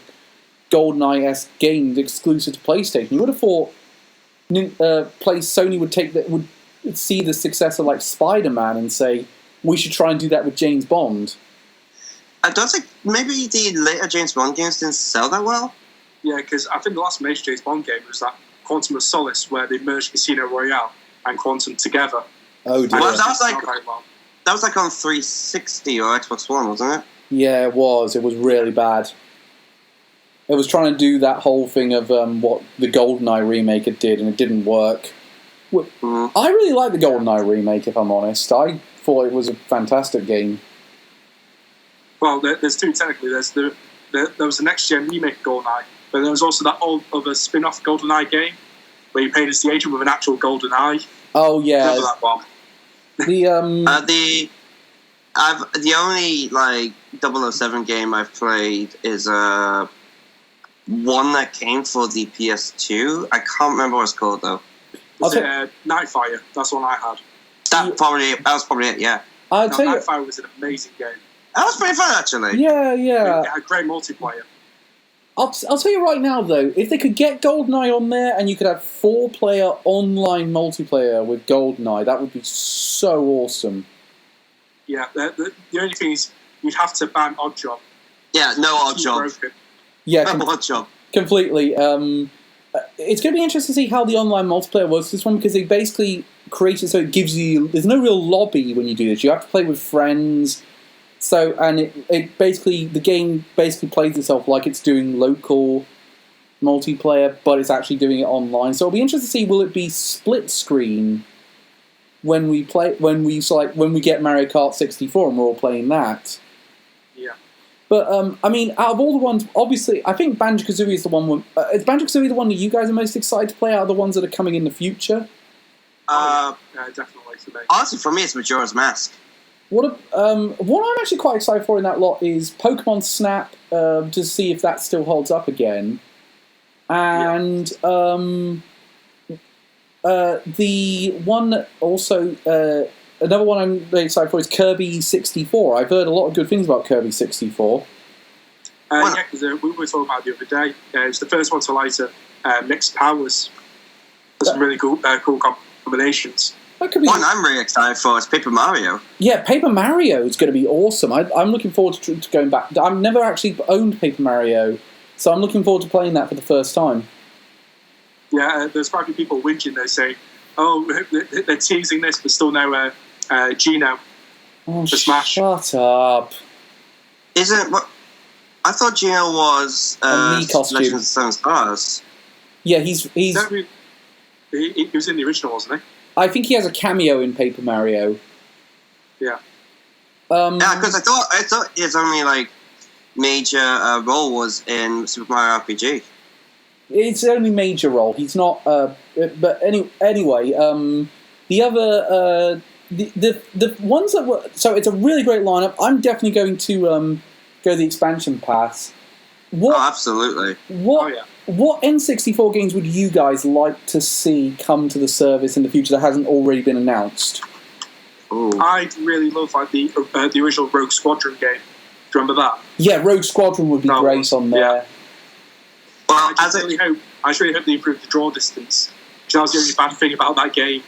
GoldenEye-esque game exclusive to PlayStation? You would have thought Sony would see the success of like Spider-Man and say, we should try and do that with James Bond. I don't think maybe the later James Bond games didn't sell that well. Yeah, because I think the last major James Bond game was that Quantum of Solace, where they merged Casino Royale and Quantum together. Oh dear. Well, that was like on 360 or Xbox One, wasn't it? Yeah, it was. It was really bad. It was trying to do that whole thing of what the GoldenEye remake it did, and it didn't work. I really like the GoldenEye remake, if I'm honest. I thought it was a fantastic game. Well, there's two technically. There was the next-gen remake of GoldenEye, but there was also that old other spin-off GoldenEye game where you played as the agent with an actual GoldenEye. Oh yeah, remember that one? The the only like 007 game I've played is one that came for the PS2. I can't remember what it's called though. Nightfire. That's the one I had. That was probably it. Yeah. Nightfire was an amazing game. That was pretty fun actually. Yeah. It had great multiplayer. I'll tell you right now, though, if they could get GoldenEye on there and you could have 4-player online multiplayer with GoldenEye, that would be so awesome. Yeah, the only thing is you'd have to ban Oddjob. Yeah, no Oddjob. Yeah, no Oddjob. Completely. It's going to be interesting to see how the online multiplayer works this one, because they basically create it so it gives you... There's no real lobby when you do this. You have to play with friends... So, and it basically, the game basically plays itself like it's doing local multiplayer, but it's actually doing it online. So it'll be interesting to see, will it be split screen when we get Mario Kart 64 and we're all playing that? Yeah. But, I mean, out of all the ones, obviously, I think Banjo-Kazooie is the one, is Banjo-Kazooie the one that you guys are most excited to play out of the ones that are coming in the future? Yeah, definitely for me. Honestly, for me, it's Majora's Mask. What I'm actually quite excited for in that lot is Pokemon Snap, to see if that still holds up again. And the one also, another one I'm very excited for is Kirby 64. I've heard a lot of good things about Kirby 64. Yeah, because we were talking about it the other day. It's the first one to allow to mix powers. There's some really cool combinations. One I'm really excited for is Paper Mario. Yeah, Paper Mario is going to be awesome. I'm looking forward to going back. I've never actually owned Paper Mario, so I'm looking forward to playing that for the first time. Yeah, there's quite a few people whinging there saying, oh, they're teasing this, but still no Gino for Smash. Shut up. Isn't what? I thought Gino was a Mii costume. Legend of the Seven Stars. Yeah, he's he was in the original, wasn't he? I think he has a cameo in Paper Mario. Yeah. Yeah, because I thought his only like major role was in Super Mario RPG. It's the only major role. He's not. But anyway, the other the ones that were, so it's a really great lineup. I'm definitely going to go the expansion pass. Oh, absolutely. What? Oh, yeah. What N64 games would you guys like to see come to the service in the future that hasn't already been announced? Ooh. I'd really love the original Rogue Squadron game. Do you remember that? Yeah, Rogue Squadron would be great on there. Yeah. Well, I really hope they improve the draw distance. Because that was the only bad thing about that game.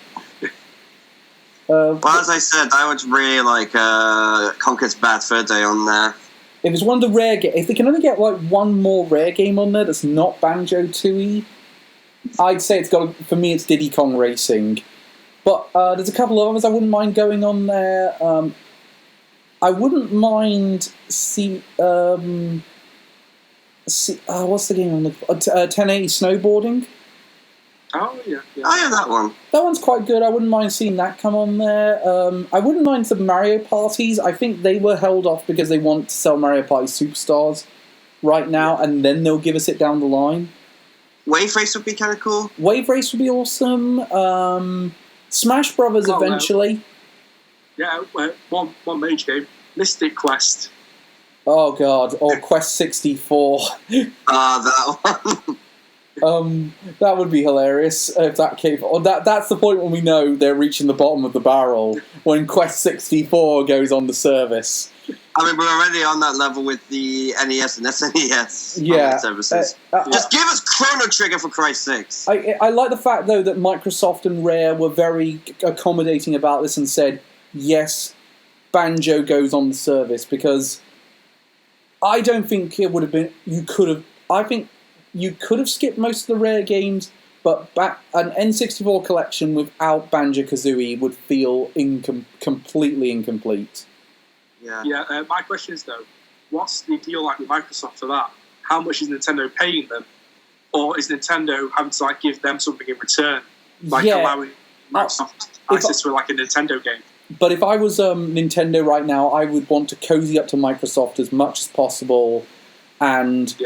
Well, as I said, I would really like Conker's Bad Fur Day on there. If it's one of the rare games, if they can only get like one more rare game on there that's not Banjo-Tooie, I'd say for me it's Diddy Kong Racing. But there's a couple of others I wouldn't mind going on there. I wouldn't mind what's the game I'm looking for? 1080 Snowboarding. Oh, yeah. Oh, yeah, that one. That one's quite good. I wouldn't mind seeing that come on there. I wouldn't mind some Mario Parties. I think they were held off because they want to sell Mario Party Superstars right now, and then they'll give us it down the line. Wave Race would be kind of cool. Wave Race would be awesome. Smash Brothers eventually. Yeah, one major game. Mystic Quest. Oh, God. Or Quest 64. That one. That would be hilarious if that came. Or that's the point when we know they're reaching the bottom of the barrel, when Quest 64 goes on the service. I mean, we're already on that level with the NES and SNES services. Just give us Chrono Trigger, for Christ's sakes. I like the fact, though, that Microsoft and Rare were very accommodating about this and said, yes, Banjo goes on the service, because I don't think it would have been... I think you could have skipped most of the Rare games, but an N64 collection without Banjo-Kazooie would feel completely incomplete. Yeah. My question is, though, what's the deal like with Microsoft for that? How much is Nintendo paying them? Or is Nintendo having to give them something in return? Allowing Microsoft access to a Nintendo game? But if I was Nintendo right now, I would want to cozy up to Microsoft as much as possible and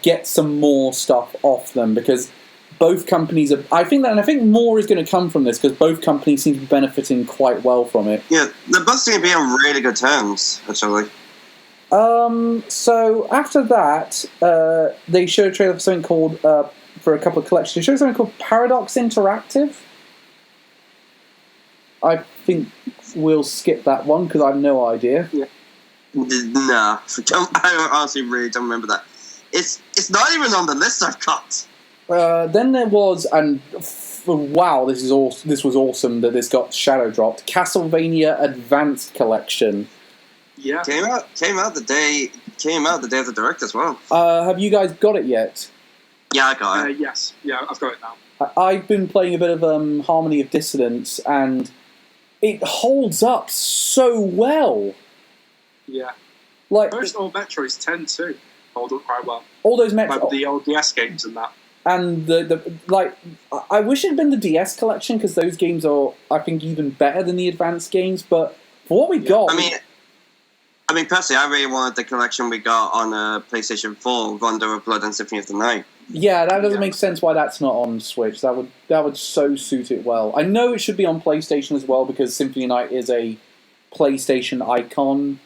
get some more stuff off them, because both companies are... I think more is going to come from this, because both companies seem to be benefiting quite well from it. Yeah, they're both seem to be on really good terms, actually. So after that, they showed a trailer for something called... for a couple of collections. They showed something called Paradox Interactive. I think we'll skip that one, because I have no idea. Yeah. Nah, I honestly really don't remember that. It's not even on the list I've got. Then there was, and wow, this was awesome that this got shadow dropped. Castlevania Advanced Collection. Yeah, came out the day of the Direct as well. Have you guys got it yet? Yeah, I got it. Yes, yeah, I've got it now. I've been playing a bit of Harmony of Dissonance, and it holds up so well. Yeah, like most old Metroids tend to hold up quite well. All those like the old DS games and that. And I wish it had been the DS collection, because those games are, I think, even better than the advanced games. But for what we got, I mean, personally, I really wanted the collection we got on PlayStation 4, Rondo of Blood and Symphony of the Night. Yeah, that doesn't make sense why that's not on Switch. That would so suit it well. I know it should be on PlayStation as well, because Symphony of the Night is a PlayStation icon.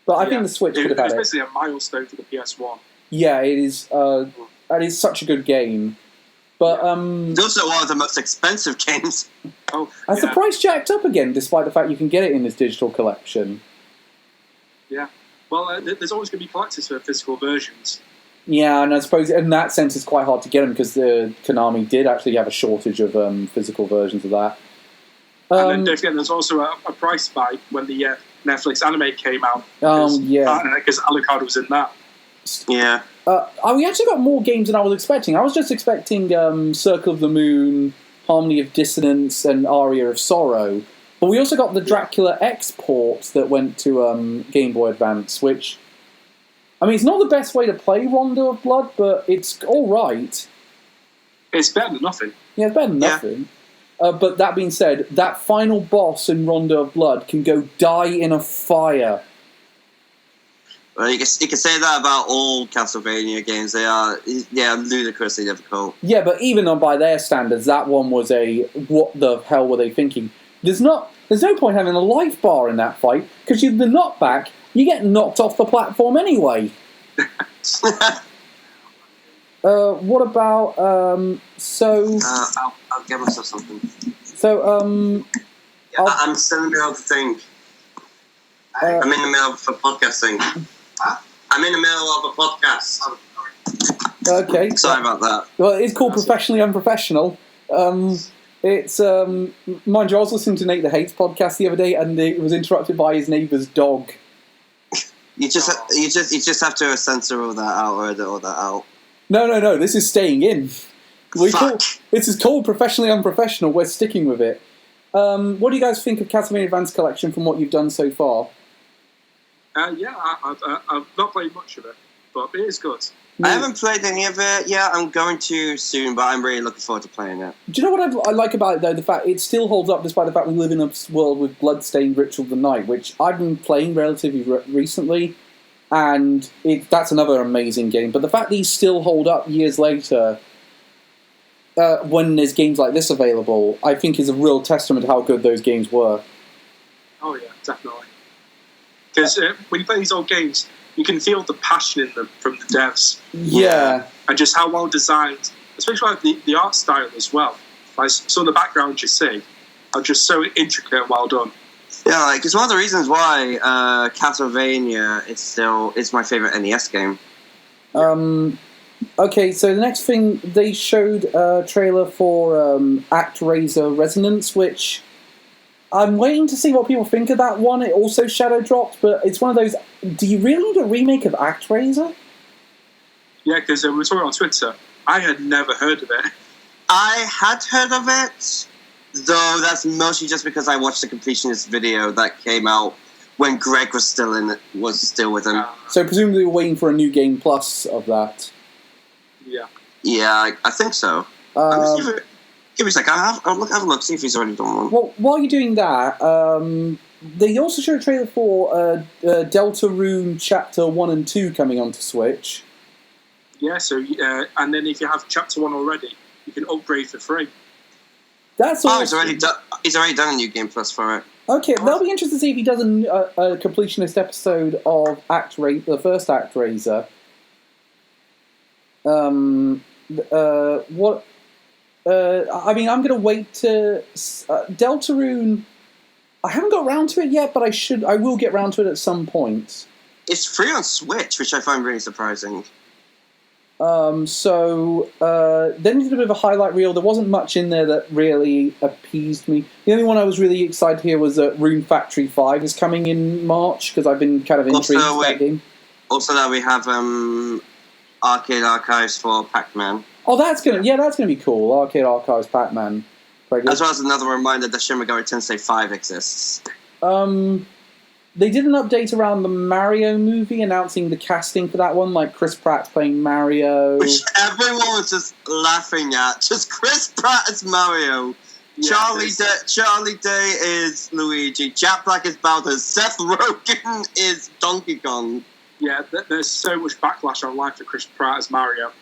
But I think the Switch could have had it. It's basically a milestone for the PS1. Yeah, it is. That is such a good game. But it's also one of the most expensive games. Has the price jacked up again, despite the fact you can get it in this digital collection? Yeah. Well, there's always going to be collectors for physical versions. Yeah, and I suppose in that sense it's quite hard to get them, because Konami did actually have a shortage of physical versions of that. And then don't forget, there's also a price spike when the Netflix anime came out. Because Alucard was in that. Yeah. We actually got more games than I was expecting. I was just expecting Circle of the Moon, Harmony of Dissonance, and Aria of Sorrow. But we also got the Dracula X port that went to Game Boy Advance, which... I mean, it's not the best way to play Rondo of Blood, but it's alright. It's better than nothing. Yeah, it's better than nothing. But that being said, that final boss in Rondo of Blood can go die in a fire. Well, you can say that about all Castlevania games. They are ludicrously difficult. Yeah, but even by their standards, that one was a what the hell were they thinking? There's no point having a life bar in that fight, because you're the knockback, you get knocked off the platform anyway. What about I'll get myself something. I'm still in the middle of the thing. I'm in the middle of a podcasting. I'm in the middle of a podcast. Okay. Sorry about that. Well, it's called Professionally Unprofessional. It's mind you, I was listening to Nate the Hates podcast the other day, and it was interrupted by his neighbour's dog. You just have to censor all that out or edit all that out. No. This is staying in. This is called Professionally Unprofessional. We're sticking with it. What do you guys think of Castlevania Advance Collection from what you've done so far? I've not played much of it, but it is good. I haven't played any of it yet. I'm going to soon, but I'm really looking forward to playing it. Do you know what I like about it, though? The fact it still holds up despite the fact we live in a world with blood-stained Ritual of the Night, which I've been playing relatively recently, and that's another amazing game. But the fact these still hold up years later, when there's games like this available, I think is a real testament to how good those games were. Oh yeah, definitely. Because when you play these old games, you can feel the passion in them from the devs. Yeah. And just how well designed, especially like the art style as well. Like some of the backgrounds you see are just so intricate and well done. Yeah, like it's one of the reasons why Castlevania is my favourite NES game. Okay, so the next thing, they showed a trailer for ActRaiser Resonance, which I'm waiting to see what people think of that one. It also shadow dropped, but it's one of those, do you really need a remake of ActRaiser? Yeah, because we were talking on Twitter. I had never heard of it. I had heard of it, though that's mostly just because I watched the completionist video that came out when Greg was still with him. So presumably we're waiting for a new Game Plus of that. Yeah. Yeah, I think so. Give me a second. Have a look, see if he's already done one. Well, while you're doing that, they also showed a trailer for Deltarune Chapter 1 and 2 coming onto Switch. Yeah, so and then if you have Chapter 1 already, you can upgrade for free. That's awesome. He's already done a new Game Plus for it. Okay, that'll be interesting to see if he does a completionist episode of the first ActRaiser. I mean, I'm going to wait to... Deltarune... I haven't got around to it yet, but I will get around to it at some point. It's free on Switch, which I find really surprising. Then we did a bit of a highlight reel. There wasn't much in there that really appeased me. The only one I was really excited to hear was that Rune Factory 5 is coming in March, because I've been kind of intrigued with that game. Also, that we have Arcade Archives for Pac-Man. Oh, that's gonna be cool. Arcade Archives Pac-Man. As well as another reminder that Shin Megami Tensei 5 exists. They did an update around the Mario movie, announcing the casting for that one, like Chris Pratt playing Mario. Which everyone was just laughing at. Just Chris Pratt as Mario. Yeah, Charlie Day is Luigi. Jack Black is Bowser. Seth Rogen is Donkey Kong. Yeah, there's so much backlash online for Chris Pratt as Mario.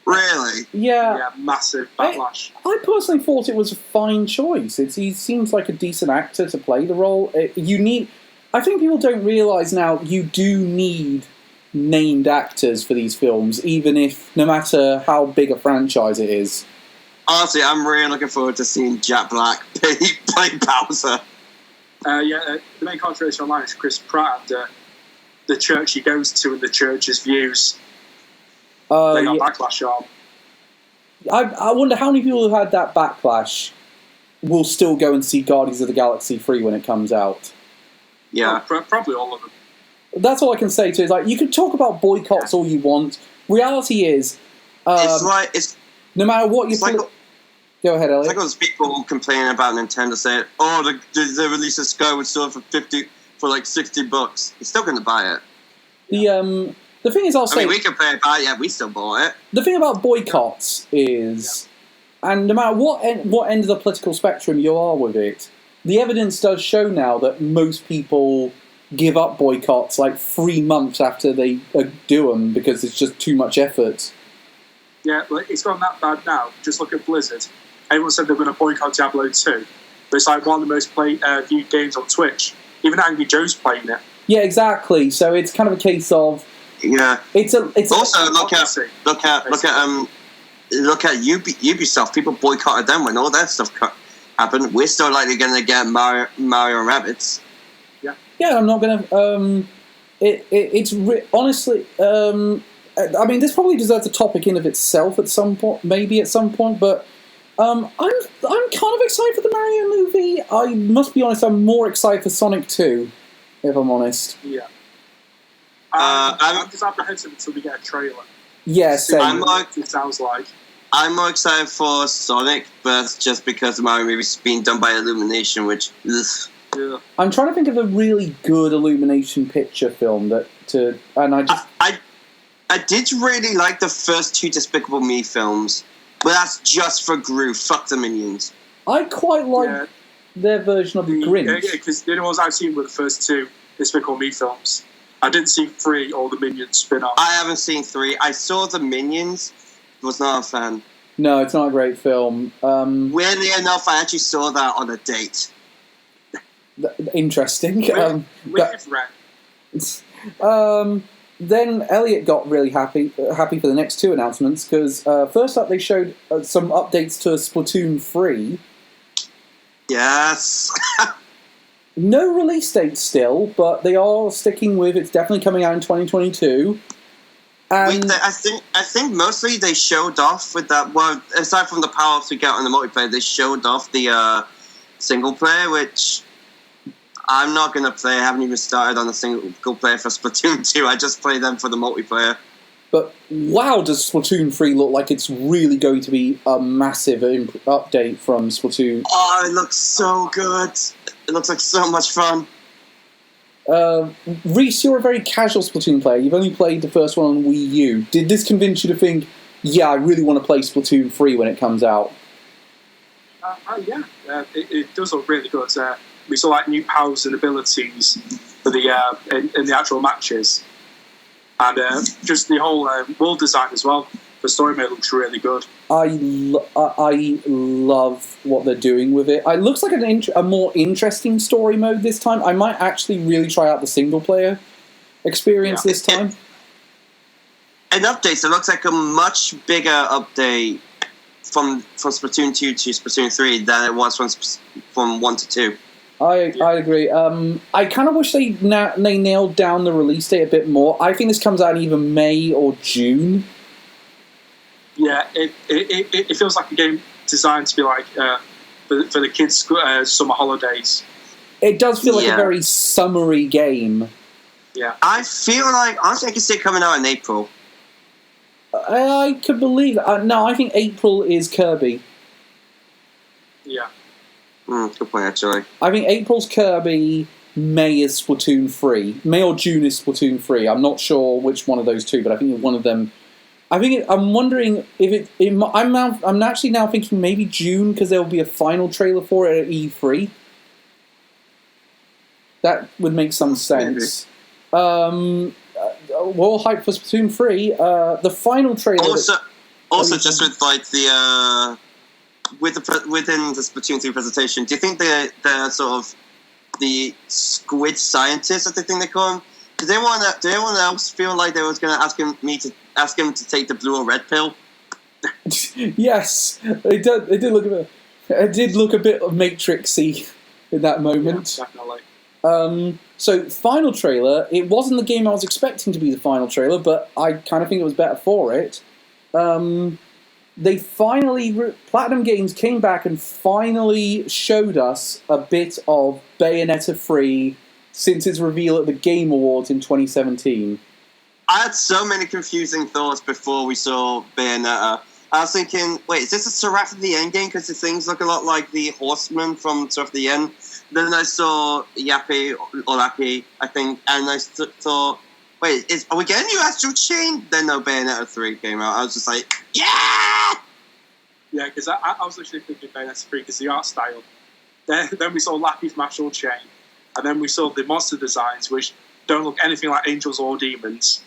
Really? Yeah. Yeah, massive backlash. I personally thought it was a fine choice. He seems like a decent actor to play the role. I think people don't realise now you do need named actors for these films, even if, no matter how big a franchise it is. Honestly, I'm really looking forward to seeing Jack Black play Bowser. The main controversy online is Chris Pratt and the church he goes to and the church's views. They got backlash on. I wonder how many people who had that backlash will still go and see Guardians of the Galaxy 3 when it comes out. Yeah. Well, probably all of them. That's all I can say to it. You can talk about boycotts all you want. Reality is, no matter what you think. Go ahead, Elliot. It's like those people complaining about Nintendo saying, they release a Skyward Sword for $60. You're still going to buy it. The thing is, we can play it, we still bought it. The thing about boycotts is, and no matter what end of the political spectrum you are with it, the evidence does show now that most people give up boycotts 3 months after they do them because it's just too much effort. Yeah, it's gone that bad now. Just look at Blizzard. Everyone said they were going to boycott Diablo 2, but it's one of the most viewed games on Twitch. Even Angry Joe's playing it. Yeah, exactly. So it's kind of a case of Yeah. It's Also look at Ubisoft. People boycotted them when all that stuff happened. We're still likely going to get Mario Rabbids. Yeah, I'm not going to. Honestly. I mean, this probably deserves a topic in of itself at some point, maybe at some point. But I'm kind of excited for the Mario movie. I must be honest. I'm more excited for Sonic 2, if I'm honest. Yeah. I'm just apprehensive until we get a trailer. Yeah, same. It sounds like. I'm more excited for Sonic, but just because the Mario movie's being done by Illumination, which. Ugh. Yeah. I'm trying to think of a really good Illumination picture film I did really like the first 2 Despicable Me films, but that's just for Gru. Fuck the Minions. I quite like their version of the Grinch. Yeah, because the only ones I've seen were the first 2 Despicable Me films. I didn't see 3 or the Minions spin-off. I haven't seen 3. I saw the Minions. Was not a fan. No, it's not a great film. Weirdly enough, I actually saw that on a date. Interesting. With Ren. Then Elliot got really happy for the next 2 announcements, because first up they showed some updates to Splatoon 3. Yes. No release date still, but they are sticking with it's definitely coming out in 2022. And I think mostly they showed off with that. Well, aside from the power-ups we get on the multiplayer, they showed off the single player, which I'm not going to play. I haven't even started on the single player for Splatoon 2. I just play them for the multiplayer. But wow, does Splatoon 3 look like it's really going to be a massive update from Splatoon? Oh, it looks so good. It looks like so much fun. Reese, you're a very casual Splatoon player. You've only played the first one on Wii U. Did this convince you to think, yeah, I really want to play Splatoon 3 when it comes out? Yeah, it does look really good. We saw like new powers and abilities for the in the actual matches, and just the whole world design as well. The story mode looks really good. I love what they're doing with it. It looks like a more interesting story mode this time. I might actually really try out the single player experience this time. In updates, it looks like a much bigger update from Splatoon 2 to Splatoon 3 than it was from 1 to 2. I agree. I kind of wish they nailed down the release date a bit more. I think this comes out in either May or June. Yeah, it feels like a game designed to be like for the kids' summer holidays. It does feel like a very summery game. Yeah, I feel like honestly I can see it coming out in April. I could believe that. No, I think April is Kirby. Yeah. Good point, actually. I think April's Kirby, May is Splatoon 3. May or June is Splatoon 3. I'm not sure which one of those two, but I think one of them. I'm wondering if I'm actually now thinking maybe June, because there will be a final trailer for it at E3. That would make some sense. We're all hyped for Splatoon 3. The final trailer. Also, just with like the within the Splatoon 3 presentation, do you think the sort of the squid scientists, I think they call them? Did anyone else feel like they was going to ask him to take the blue or red pill? Yes, it did look a bit of Matrixy in that moment. Yeah, definitely. So final trailer. It wasn't the game I was expecting to be the final trailer, but I kind of think it was better for it. They finally Platinum Games came back and finally showed us a bit of Bayonetta 3 since its reveal at the Game Awards in 2017. I had so many confusing thoughts before we saw Bayonetta. I was thinking, wait, is this a Seraph of the End game? Because the things look a lot like the Horseman from Seraph of the End. Then I saw Yappy, or Lappy, I think, and I thought, wait, are we getting a new Astral Chain? Then no, Bayonetta 3 came out. I was just like, yeah! Yeah, because I was literally thinking Bayonetta 3 because the art style. Then we saw Lappy from Astral Chain, and then we saw the monster designs, which don't look anything like angels or demons.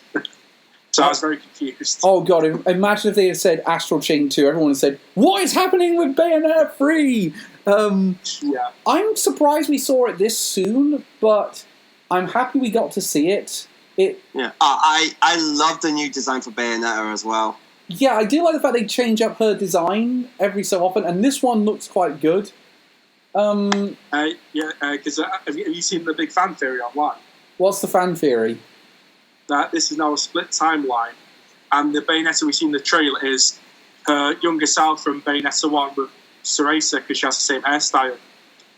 So I was very confused. Oh god, imagine if they had said Astral Chain 2, everyone had said, what is happening with Bayonetta 3? Yeah. I'm surprised we saw it this soon, but I'm happy we got to see it. Yeah. I love the new design for Bayonetta as well. Yeah, I do like the fact they change up her design every so often, and this one looks quite good. Because have you seen the big fan theory online? What's the fan theory? That this is now a split timeline, and the Bayonetta we see in the trailer is her younger self from Bayonetta 1 with Cereza, because she has the same hairstyle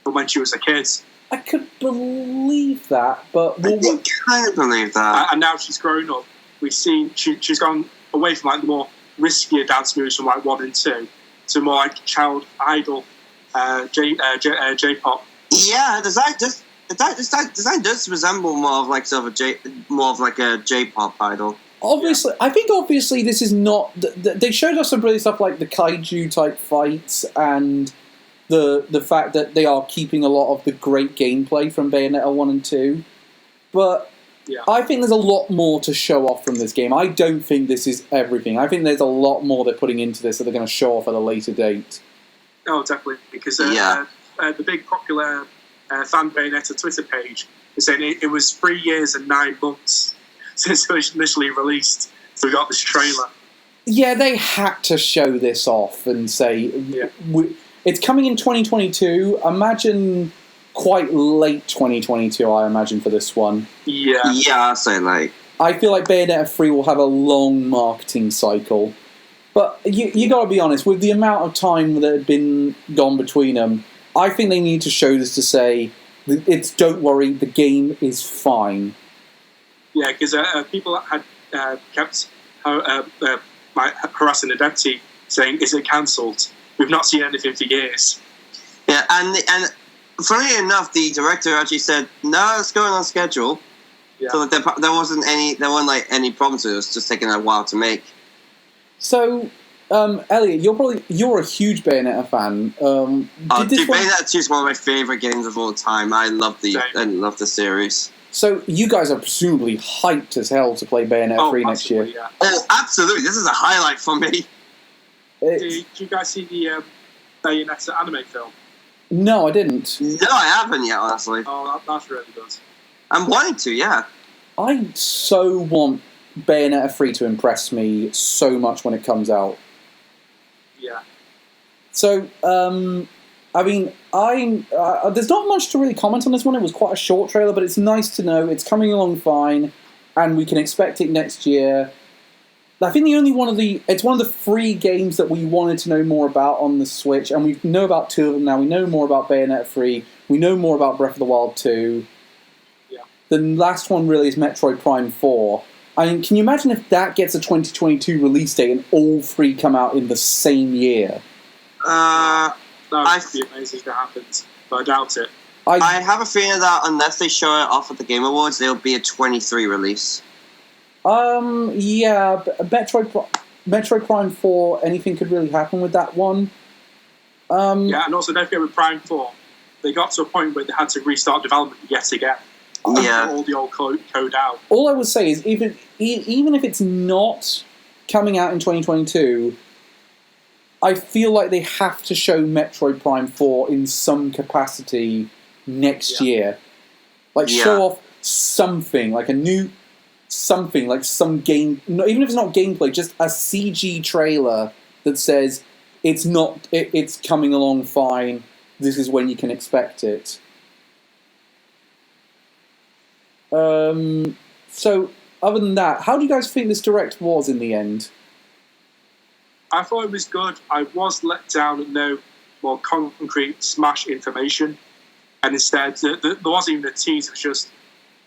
from when she was a kid. I could believe that, but... I think kind of believe that. And now she's grown up. We've seen she's gone away from like the more riskier dance moves from like 1 and 2 to more like child idol J-pop. Yeah, the design does resemble more of like a J-pop idol. Obviously, I think obviously this is not... They showed us some brilliant stuff like the kaiju type fights and the fact that they are keeping a lot of the great gameplay from Bayonetta 1 and 2. But yeah. I think there's a lot more to show off from this game. I don't think this is everything. I think there's a lot more they're putting into this that they're going to show off at a later date. Oh, definitely. Because the big popular fan Bayonetta Twitter page is saying it was 3 years and 9 months since it was initially released. So we got this trailer. Yeah, they had to show this off and say, it's coming in 2022. Imagine quite late 2022, I imagine, for this one. Yeah. Yeah, I'll say late. I feel like Bayonetta 3 will have a long marketing cycle. But you got to be honest, with the amount of time that had been gone between them, I think they need to show this to say, don't worry, the game is fine. Yeah, because people had kept harassing the dev team, saying, is it cancelled? We've not seen anything for years. Yeah, and funny enough, the director actually said, no, it's going on schedule. Yeah. So that there weren't like any problems with it. It was just taking a while to make. So, Elliot, you're a huge Bayonetta fan. Bayonetta 2 is one of my favourite games of all time. I love the series. So you guys are presumably hyped as hell to play Bayonetta 3 next year. Yeah. Oh, absolutely! This is a highlight for me. Did you guys see the Bayonetta anime film? No, I didn't. No, I haven't yet, honestly. Oh, that's really good. I'm wanting to, yeah. I so want Bayonetta 3 to impress me so much when it comes out. Yeah. So, I mean, there's not much to really comment on this one. It was quite a short trailer, but it's nice to know it's coming along fine, and we can expect it next year. I think it's one of the 3 games that we wanted to know more about on the Switch, and we know about 2 of them now. We know more about Bayonetta 3. We know more about Breath of the Wild 2. Yeah. The last one really is Metroid Prime 4. I mean, can you imagine if that gets a 2022 release date and all 3 come out in the same year? That would be amazing if it happens, but I doubt it. I have a feeling that unless they show it off at the Game Awards, it'll be a 23 release. Yeah, Metroid Prime 4, anything could really happen with that one. Yeah, and also don't forget with Prime 4, they got to a point where they had to restart development yet again. Yeah. All the old code out. All I would say is, even if it's not coming out in 2022, I feel like they have to show Metroid Prime 4 in some capacity next year. Like, show off something, like a new... something, like some game... even if it's not gameplay, just a CG trailer that says, it's coming along fine, this is when you can expect it. So, other than that, how do you guys think this Direct was in the end? I thought it was good. I was let down at no more concrete Smash information. And instead, there wasn't even a tease. It was just,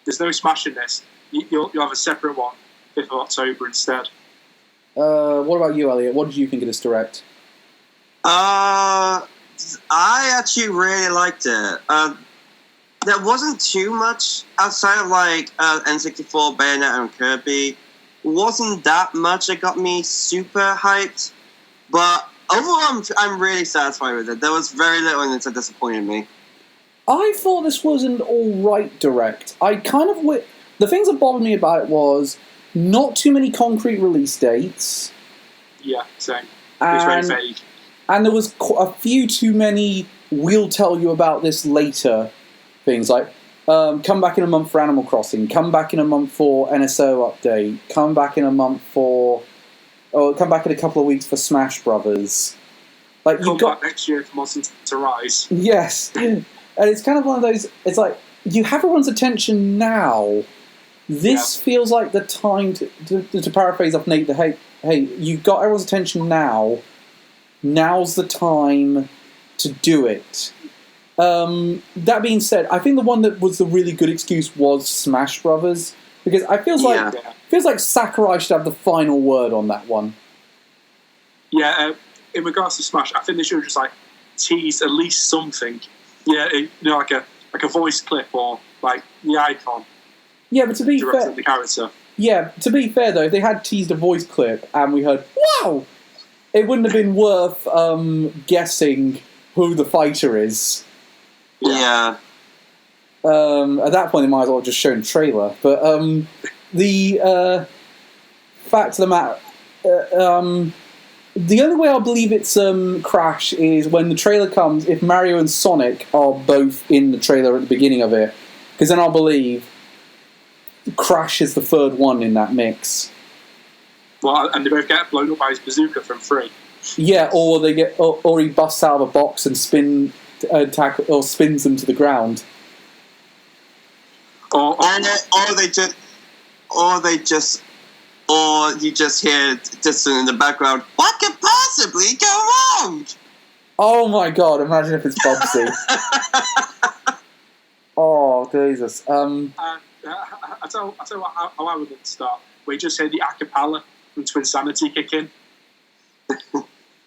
there's no Smash in this. You'll have a separate one, 5th of October instead. What about you, Elliot? What did you think of this Direct? I actually really liked it. There wasn't too much outside of like N64, Bayonetta, and Kirby. Wasn't that much that got me super hyped, but overall I'm really satisfied with it. There was very little in it that disappointed me. I thought this was an alright Direct. The things that bothered me about it was not too many concrete release dates. Yeah, same. It was very vague. And there was a few too many we'll tell you about this later things. Like, come back in a month for Animal Crossing, come back in a month for NSO update, come back in a month for... Or come back in a couple of weeks for Smash Brothers. Like, Come back next year for Monster to Rise. Yes. And it's kind of one of those... It's like, you have everyone's attention now. This feels like the time to paraphrase off Nate, hey, you've got everyone's attention now. Now's the time to do it. That being said, I think the one that was the really good excuse was Smash Brothers, because I feels like Sakurai should have the final word on that one. Yeah, in regards to Smash, I think they should have just like teased at least something. Yeah, like a voice clip or like the icon. Yeah, but to be fair, the character. Yeah, to be fair though, if they had teased a voice clip and we heard "wow," it wouldn't have been worth guessing who the fighter is. Yeah. At that point, they might as well have just shown a trailer. But the fact of the matter, the only way I'll believe it's Crash is when the trailer comes. If Mario and Sonic are both in the trailer at the beginning of it, because then I'll believe Crash is the third one in that mix. Well, and they both get blown up by his bazooka from free. Yeah, or they get, or he busts out of a box and spins them to the ground. Or you just hear just in the background, what could possibly go wrong? Oh my god, imagine if it's Bubsy. Oh, Jesus. I tell you how I would start. We just hear the acapella from Twinsanity kick in.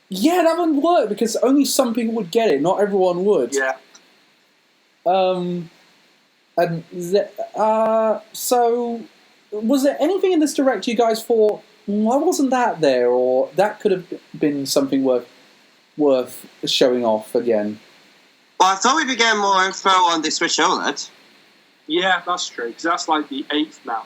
Yeah, that wouldn't work because only some people would get it, not everyone would. Yeah. So, was there anything in this direct you guys thought, why wasn't that there, or that could have been something worth showing off again? Well, I thought we'd be getting more info on the Switch OLED. Yeah, that's true, because that's like the 8th now.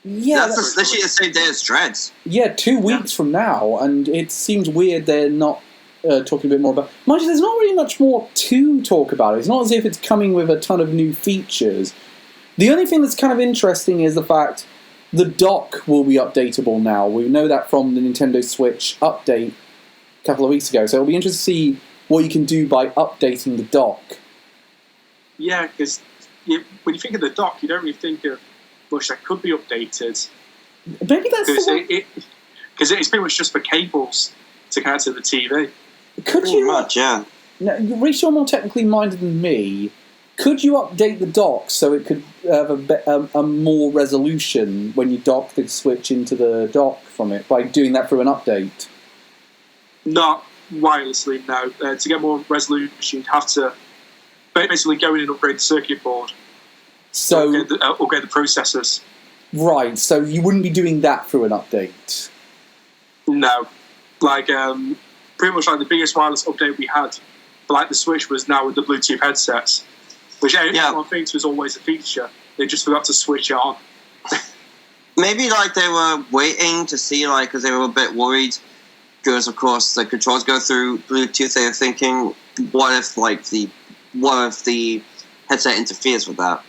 Yeah, that's literally the same day as Dreads. Yeah, 2 weeks from now, and it seems weird they're not talking a bit more about... Mind you, there's not really much more to talk about. It's not as if it's coming with a ton of new features. The only thing that's kind of interesting is the fact the dock will be updatable now. We know that from the Nintendo Switch update a couple of weeks ago, so it'll be interesting to see what you can do by updating the dock. Yeah, because when you think of the dock, you don't really think of much that could be updated. Maybe that's because it's pretty much just for cables to connect to the TV. Could you? Much, yeah. Now, Reece, you're more technically minded than me. Could you update the dock so it could have a more resolution when you dock the Switch into the dock from it by doing that through an update? Not wirelessly, no. To get more resolution, you'd have to basically go in and upgrade the circuit board. So upgrade the processors. Right, so you wouldn't be doing that through an update? No. Like, pretty much like the biggest wireless update we had for like the Switch was now with the Bluetooth headsets. Which everyone thinks was always a feature. They just forgot to switch it on. Maybe like they were waiting to see, like, because they were a bit worried. Because of course the controls go through Bluetooth. They were thinking, what if the headset interferes with that?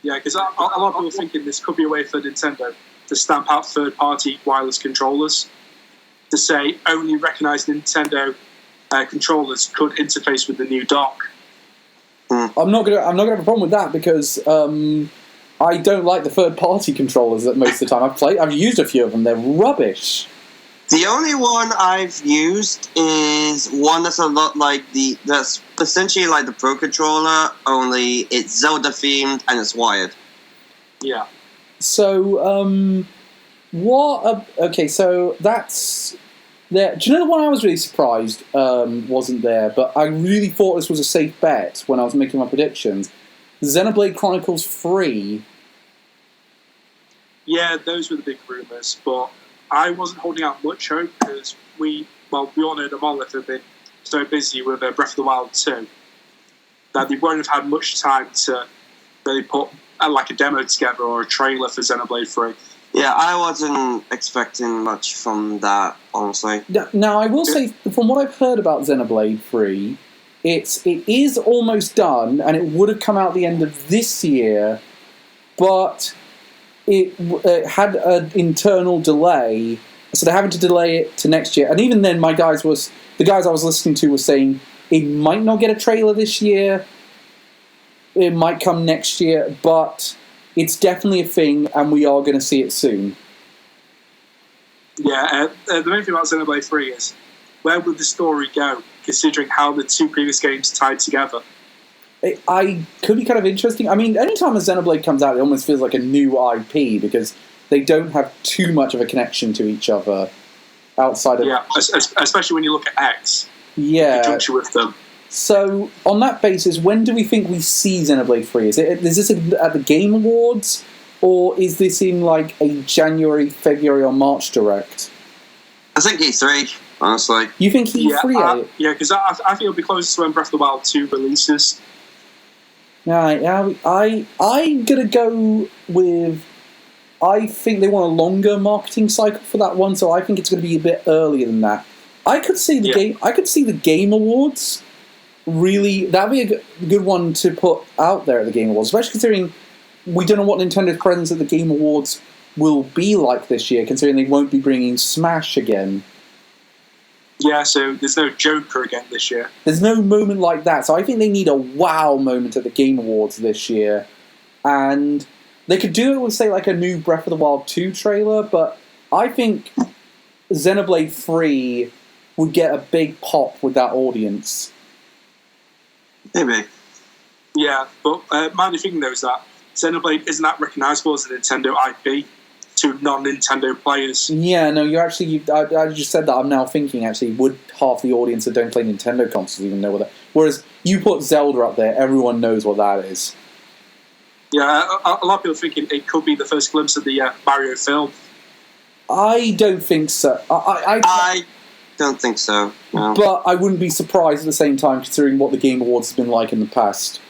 Yeah, because a lot of people are thinking this could be a way for Nintendo to stamp out third-party wireless controllers. To say only recognised Nintendo controllers could interface with the new dock. I'm not gonna have a problem with that because I don't like the third-party controllers that most of the time I've used a few of them. They're rubbish. The only one I've used is one that's a lot like that's essentially like the Pro Controller, only it's Zelda themed and it's wired. Yeah. So okay, so that's there. Do you know the one I was really surprised wasn't there, but I really thought this was a safe bet when I was making my predictions? Xenoblade Chronicles 3. Yeah, those were the big rumours, but I wasn't holding out much hope because we all know the Monolith have been so busy with Breath of the Wild 2 that they won't have had much time to really put like a demo together or a trailer for Xenoblade 3. Yeah, I wasn't expecting much from that, honestly. Now, I will say, from what I've heard about Xenoblade 3, it is almost done, and it would have come out the end of this year, but it had an internal delay, so they're having to delay it to next year. And even then, the guys I was listening to were saying it might not get a trailer this year, it might come next year, but it's definitely a thing, and we are going to see it soon. Yeah, the main thing about Xenoblade 3 is, where would the story go, considering how the two previous games tied together? It could be kind of interesting. I mean, anytime a Xenoblade comes out, it almost feels like a new IP, because they don't have too much of a connection to each other outside of... Yeah, especially when you look at X. Yeah. In conjunction with them. So, on that basis, when do we think we see Xenoblade 3? Is this at the Game Awards, or is this in like a January, February, or March direct? I think E3, honestly. You think E3? Yeah, because I think it'll be closest to when Breath of the Wild 2 releases. Yeah, I'm gonna go with... I think they want a longer marketing cycle for that one, so I think it's going to be a bit earlier than that. I could see the game. I could see the Game Awards. Really, that'd be a good one to put out there at the Game Awards, especially considering we don't know what Nintendo's presence at the Game Awards will be like this year, considering they won't be bringing Smash again. Yeah, so there's no Joker again this year. There's no moment like that, so I think they need a wow moment at the Game Awards this year, and they could do it with, say, like a new Breath of the Wild 2 trailer, but I think Xenoblade 3 would get a big pop with that audience. Maybe. Yeah, but my only thing though is that Xenoblade isn't that recognisable as a Nintendo IP to non-Nintendo players. Yeah, no, you're actually... I just said that. I'm now thinking, actually, would half the audience that don't play Nintendo consoles even know what that... Whereas you put Zelda up there, everyone knows what that is. Yeah, a lot of people are thinking it could be the first glimpse of the Mario film. I don't think so. I don't think so, no. But I wouldn't be surprised at the same time, considering what the Game Awards has been like in the past.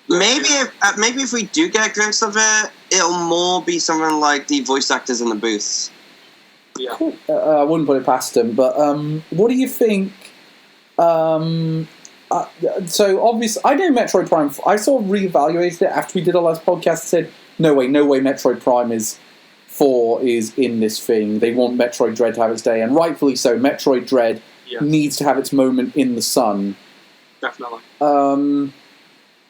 Maybe if we do get a glimpse of it, it'll more be something like the voice actors in the booths. Yeah. Cool. I wouldn't put it past them, but what do you think... so obviously, I know Metroid Prime. I sort of reevaluated it after we did our last podcast and said, no way, Metroid Prime 4 is in this thing. They want Metroid Dread to have its day, and rightfully so. Metroid Dread needs to have its moment in the sun. Definitely.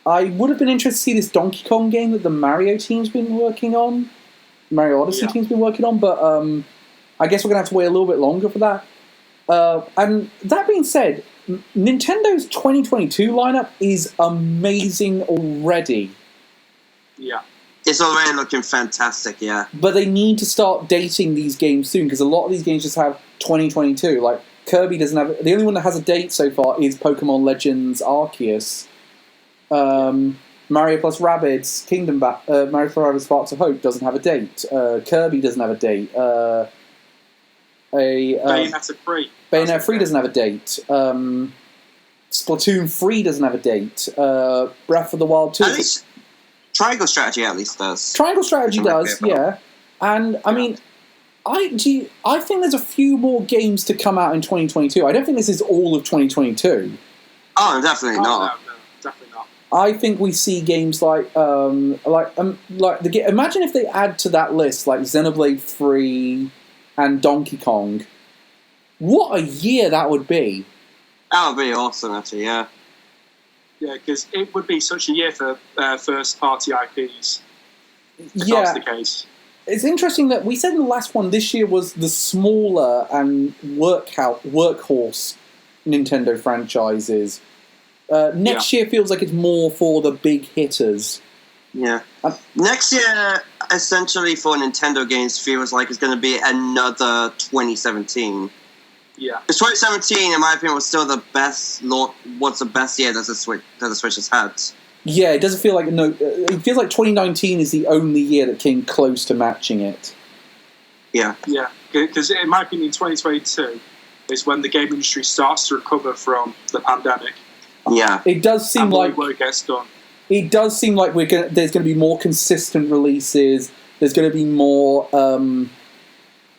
I would have been interested to see this Donkey Kong game that the Mario team's been working on. Mario Odyssey team's been working on, but I guess we're going to have to wait a little bit longer for that. And that being said, Nintendo's 2022 lineup is amazing already. Yeah. It's already looking fantastic, yeah. But they need to start dating these games soon, because a lot of these games just have 2022. Like, Kirby doesn't have... The only one that has a date so far is Pokemon Legends Arceus. Mario plus Rabbids Kingdom Mario plus Rabbids Sparks of Hope doesn't have a date. Kirby doesn't have a date. Bayonetta 3. Bayonetta 3 doesn't have a date. Splatoon 3 doesn't have a date. Breath of the Wild 2... At least Triangle Strategy at least does. Triangle Strategy does, yeah. And, I mean, I think there's a few more games to come out in 2022. I don't think this is all of 2022. Oh, definitely not. No, definitely not. I think we see games like imagine if they add to that list like Xenoblade 3 and Donkey Kong. What a year that would be! That would be awesome, actually. Yeah. Yeah, because it would be such a year for first-party IPs. If that's the case. It's interesting that we said in the last one this year was the smaller and workhorse Nintendo franchises. Next year feels like it's more for the big hitters. Yeah. Next year, essentially, for Nintendo games, feels like it's going to be another 2017. Yeah. Because 2017, in my opinion, was still the best. What's the best year that the Switch has had? Yeah, it doesn't feel like it feels like 2019 is the only year that came close to matching it. Yeah. Yeah, because in my opinion, 2022 is when the game industry starts to recover from the pandemic. Yeah. It does seem like work gets done. It does seem like there's going to be more consistent releases. There's going to be more.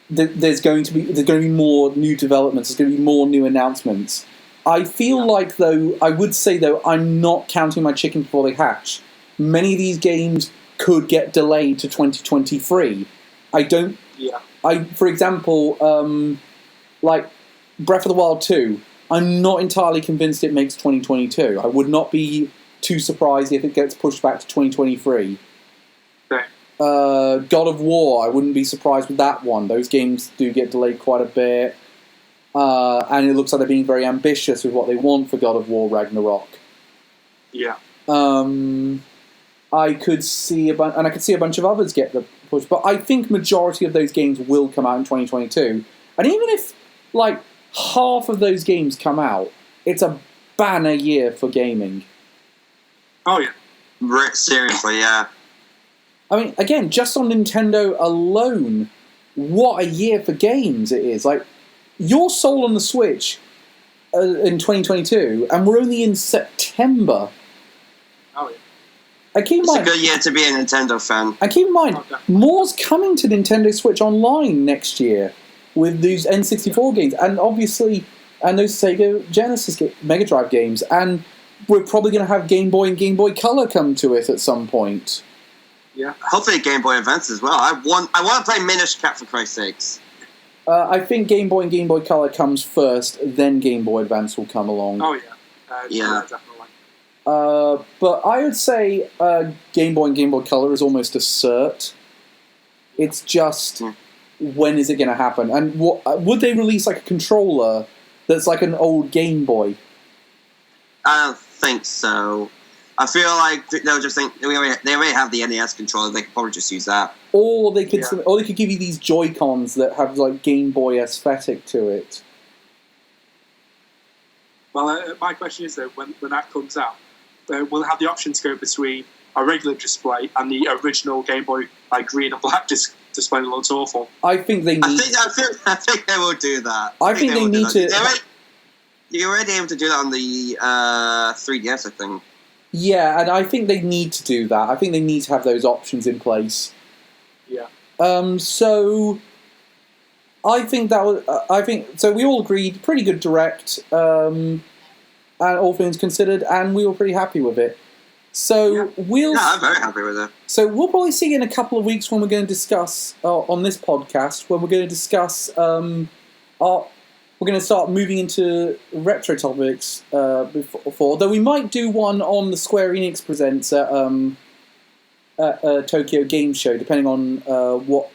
There's going to be more new developments. There's going to be more new announcements. I feel like, though, I would say, though, I'm not counting my chicken before they hatch. Many of these games could get delayed to 2023. I don't... Yeah. For example, like Breath of the Wild 2, I'm not entirely convinced it makes 2022. I would not be too surprised if it gets pushed back to 2023. Okay. God of War, I wouldn't be surprised with that one. Those games do get delayed quite a bit. And it looks like they're being very ambitious with what they want for God of War Ragnarok. Yeah. I could see a bunch of others get the push, but I think majority of those games will come out in 2022. And even if like half of those games come out, it's a banner year for gaming. Oh yeah. Seriously, yeah. I mean, again, just on Nintendo alone, what a year for games it is. Like, you're sold on the Switch in 2022, and we're only in September. Oh yeah. And keep in It's mind, a good year to be a Nintendo fan. and keep in mind, more's coming to Nintendo Switch Online next year with these N64 games, and obviously, and those Sega Genesis Mega Drive games, and we're probably going to have Game Boy and Game Boy Color come to it at some point. Yeah. Hopefully Game Boy Advance as well. I want to play Minish Cap for Christ's sakes. I think Game Boy and Game Boy Color comes first, then Game Boy Advance will come along. Oh yeah. Yeah. Definitely. But I would say Game Boy and Game Boy Color is almost a cert. It's just, when is it going to happen? And would they release like a controller that's like an old Game Boy? I don't think so. I feel like they'll just think they already have the NES controller. They could probably just use that. Or they could give you these Joy-Cons that have like Game Boy aesthetic to it. Well, my question is though, when that comes out, we'll have the option to go between a regular display and the original Game Boy, like green and black display that looks awful. I think they need. I think they will do that. I think they need to. You're already able to do that on the 3DS, I think. Yeah, and I think they need to do that. I think they need to have those options in place. Yeah. So I think that was. I think so. We all agreed. Pretty good direct. And all things considered, and we were pretty happy with it. So I'm very happy with it. So we'll probably see you in a couple of weeks when we're going to discuss on this podcast. When we're going to discuss we're going to start moving into retro topics before. Though we might do one on the Square Enix Presents at Tokyo Game Show, depending on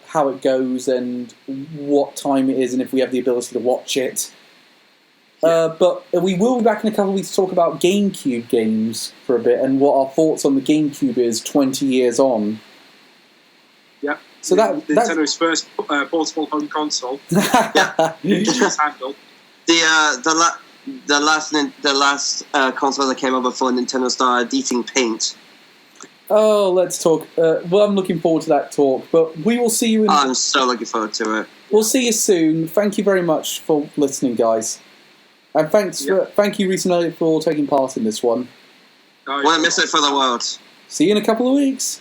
how it goes and what time it is, and if we have the ability to watch it. But we will be back in a couple of weeks to talk about GameCube games for a bit and what our thoughts on the GameCube is 20 years on. Yeah. So Nintendo's first portable home console. Handle. The last console that came out before Nintendo started eating paint. Oh, let's talk. Well, I'm looking forward to that talk, but we will see you. I'm so looking forward to it. We'll see you soon. Thank you very much for listening, guys. And thank you, Reese and Elliot, for taking part in this one. Won't miss it for the world. See you in a couple of weeks.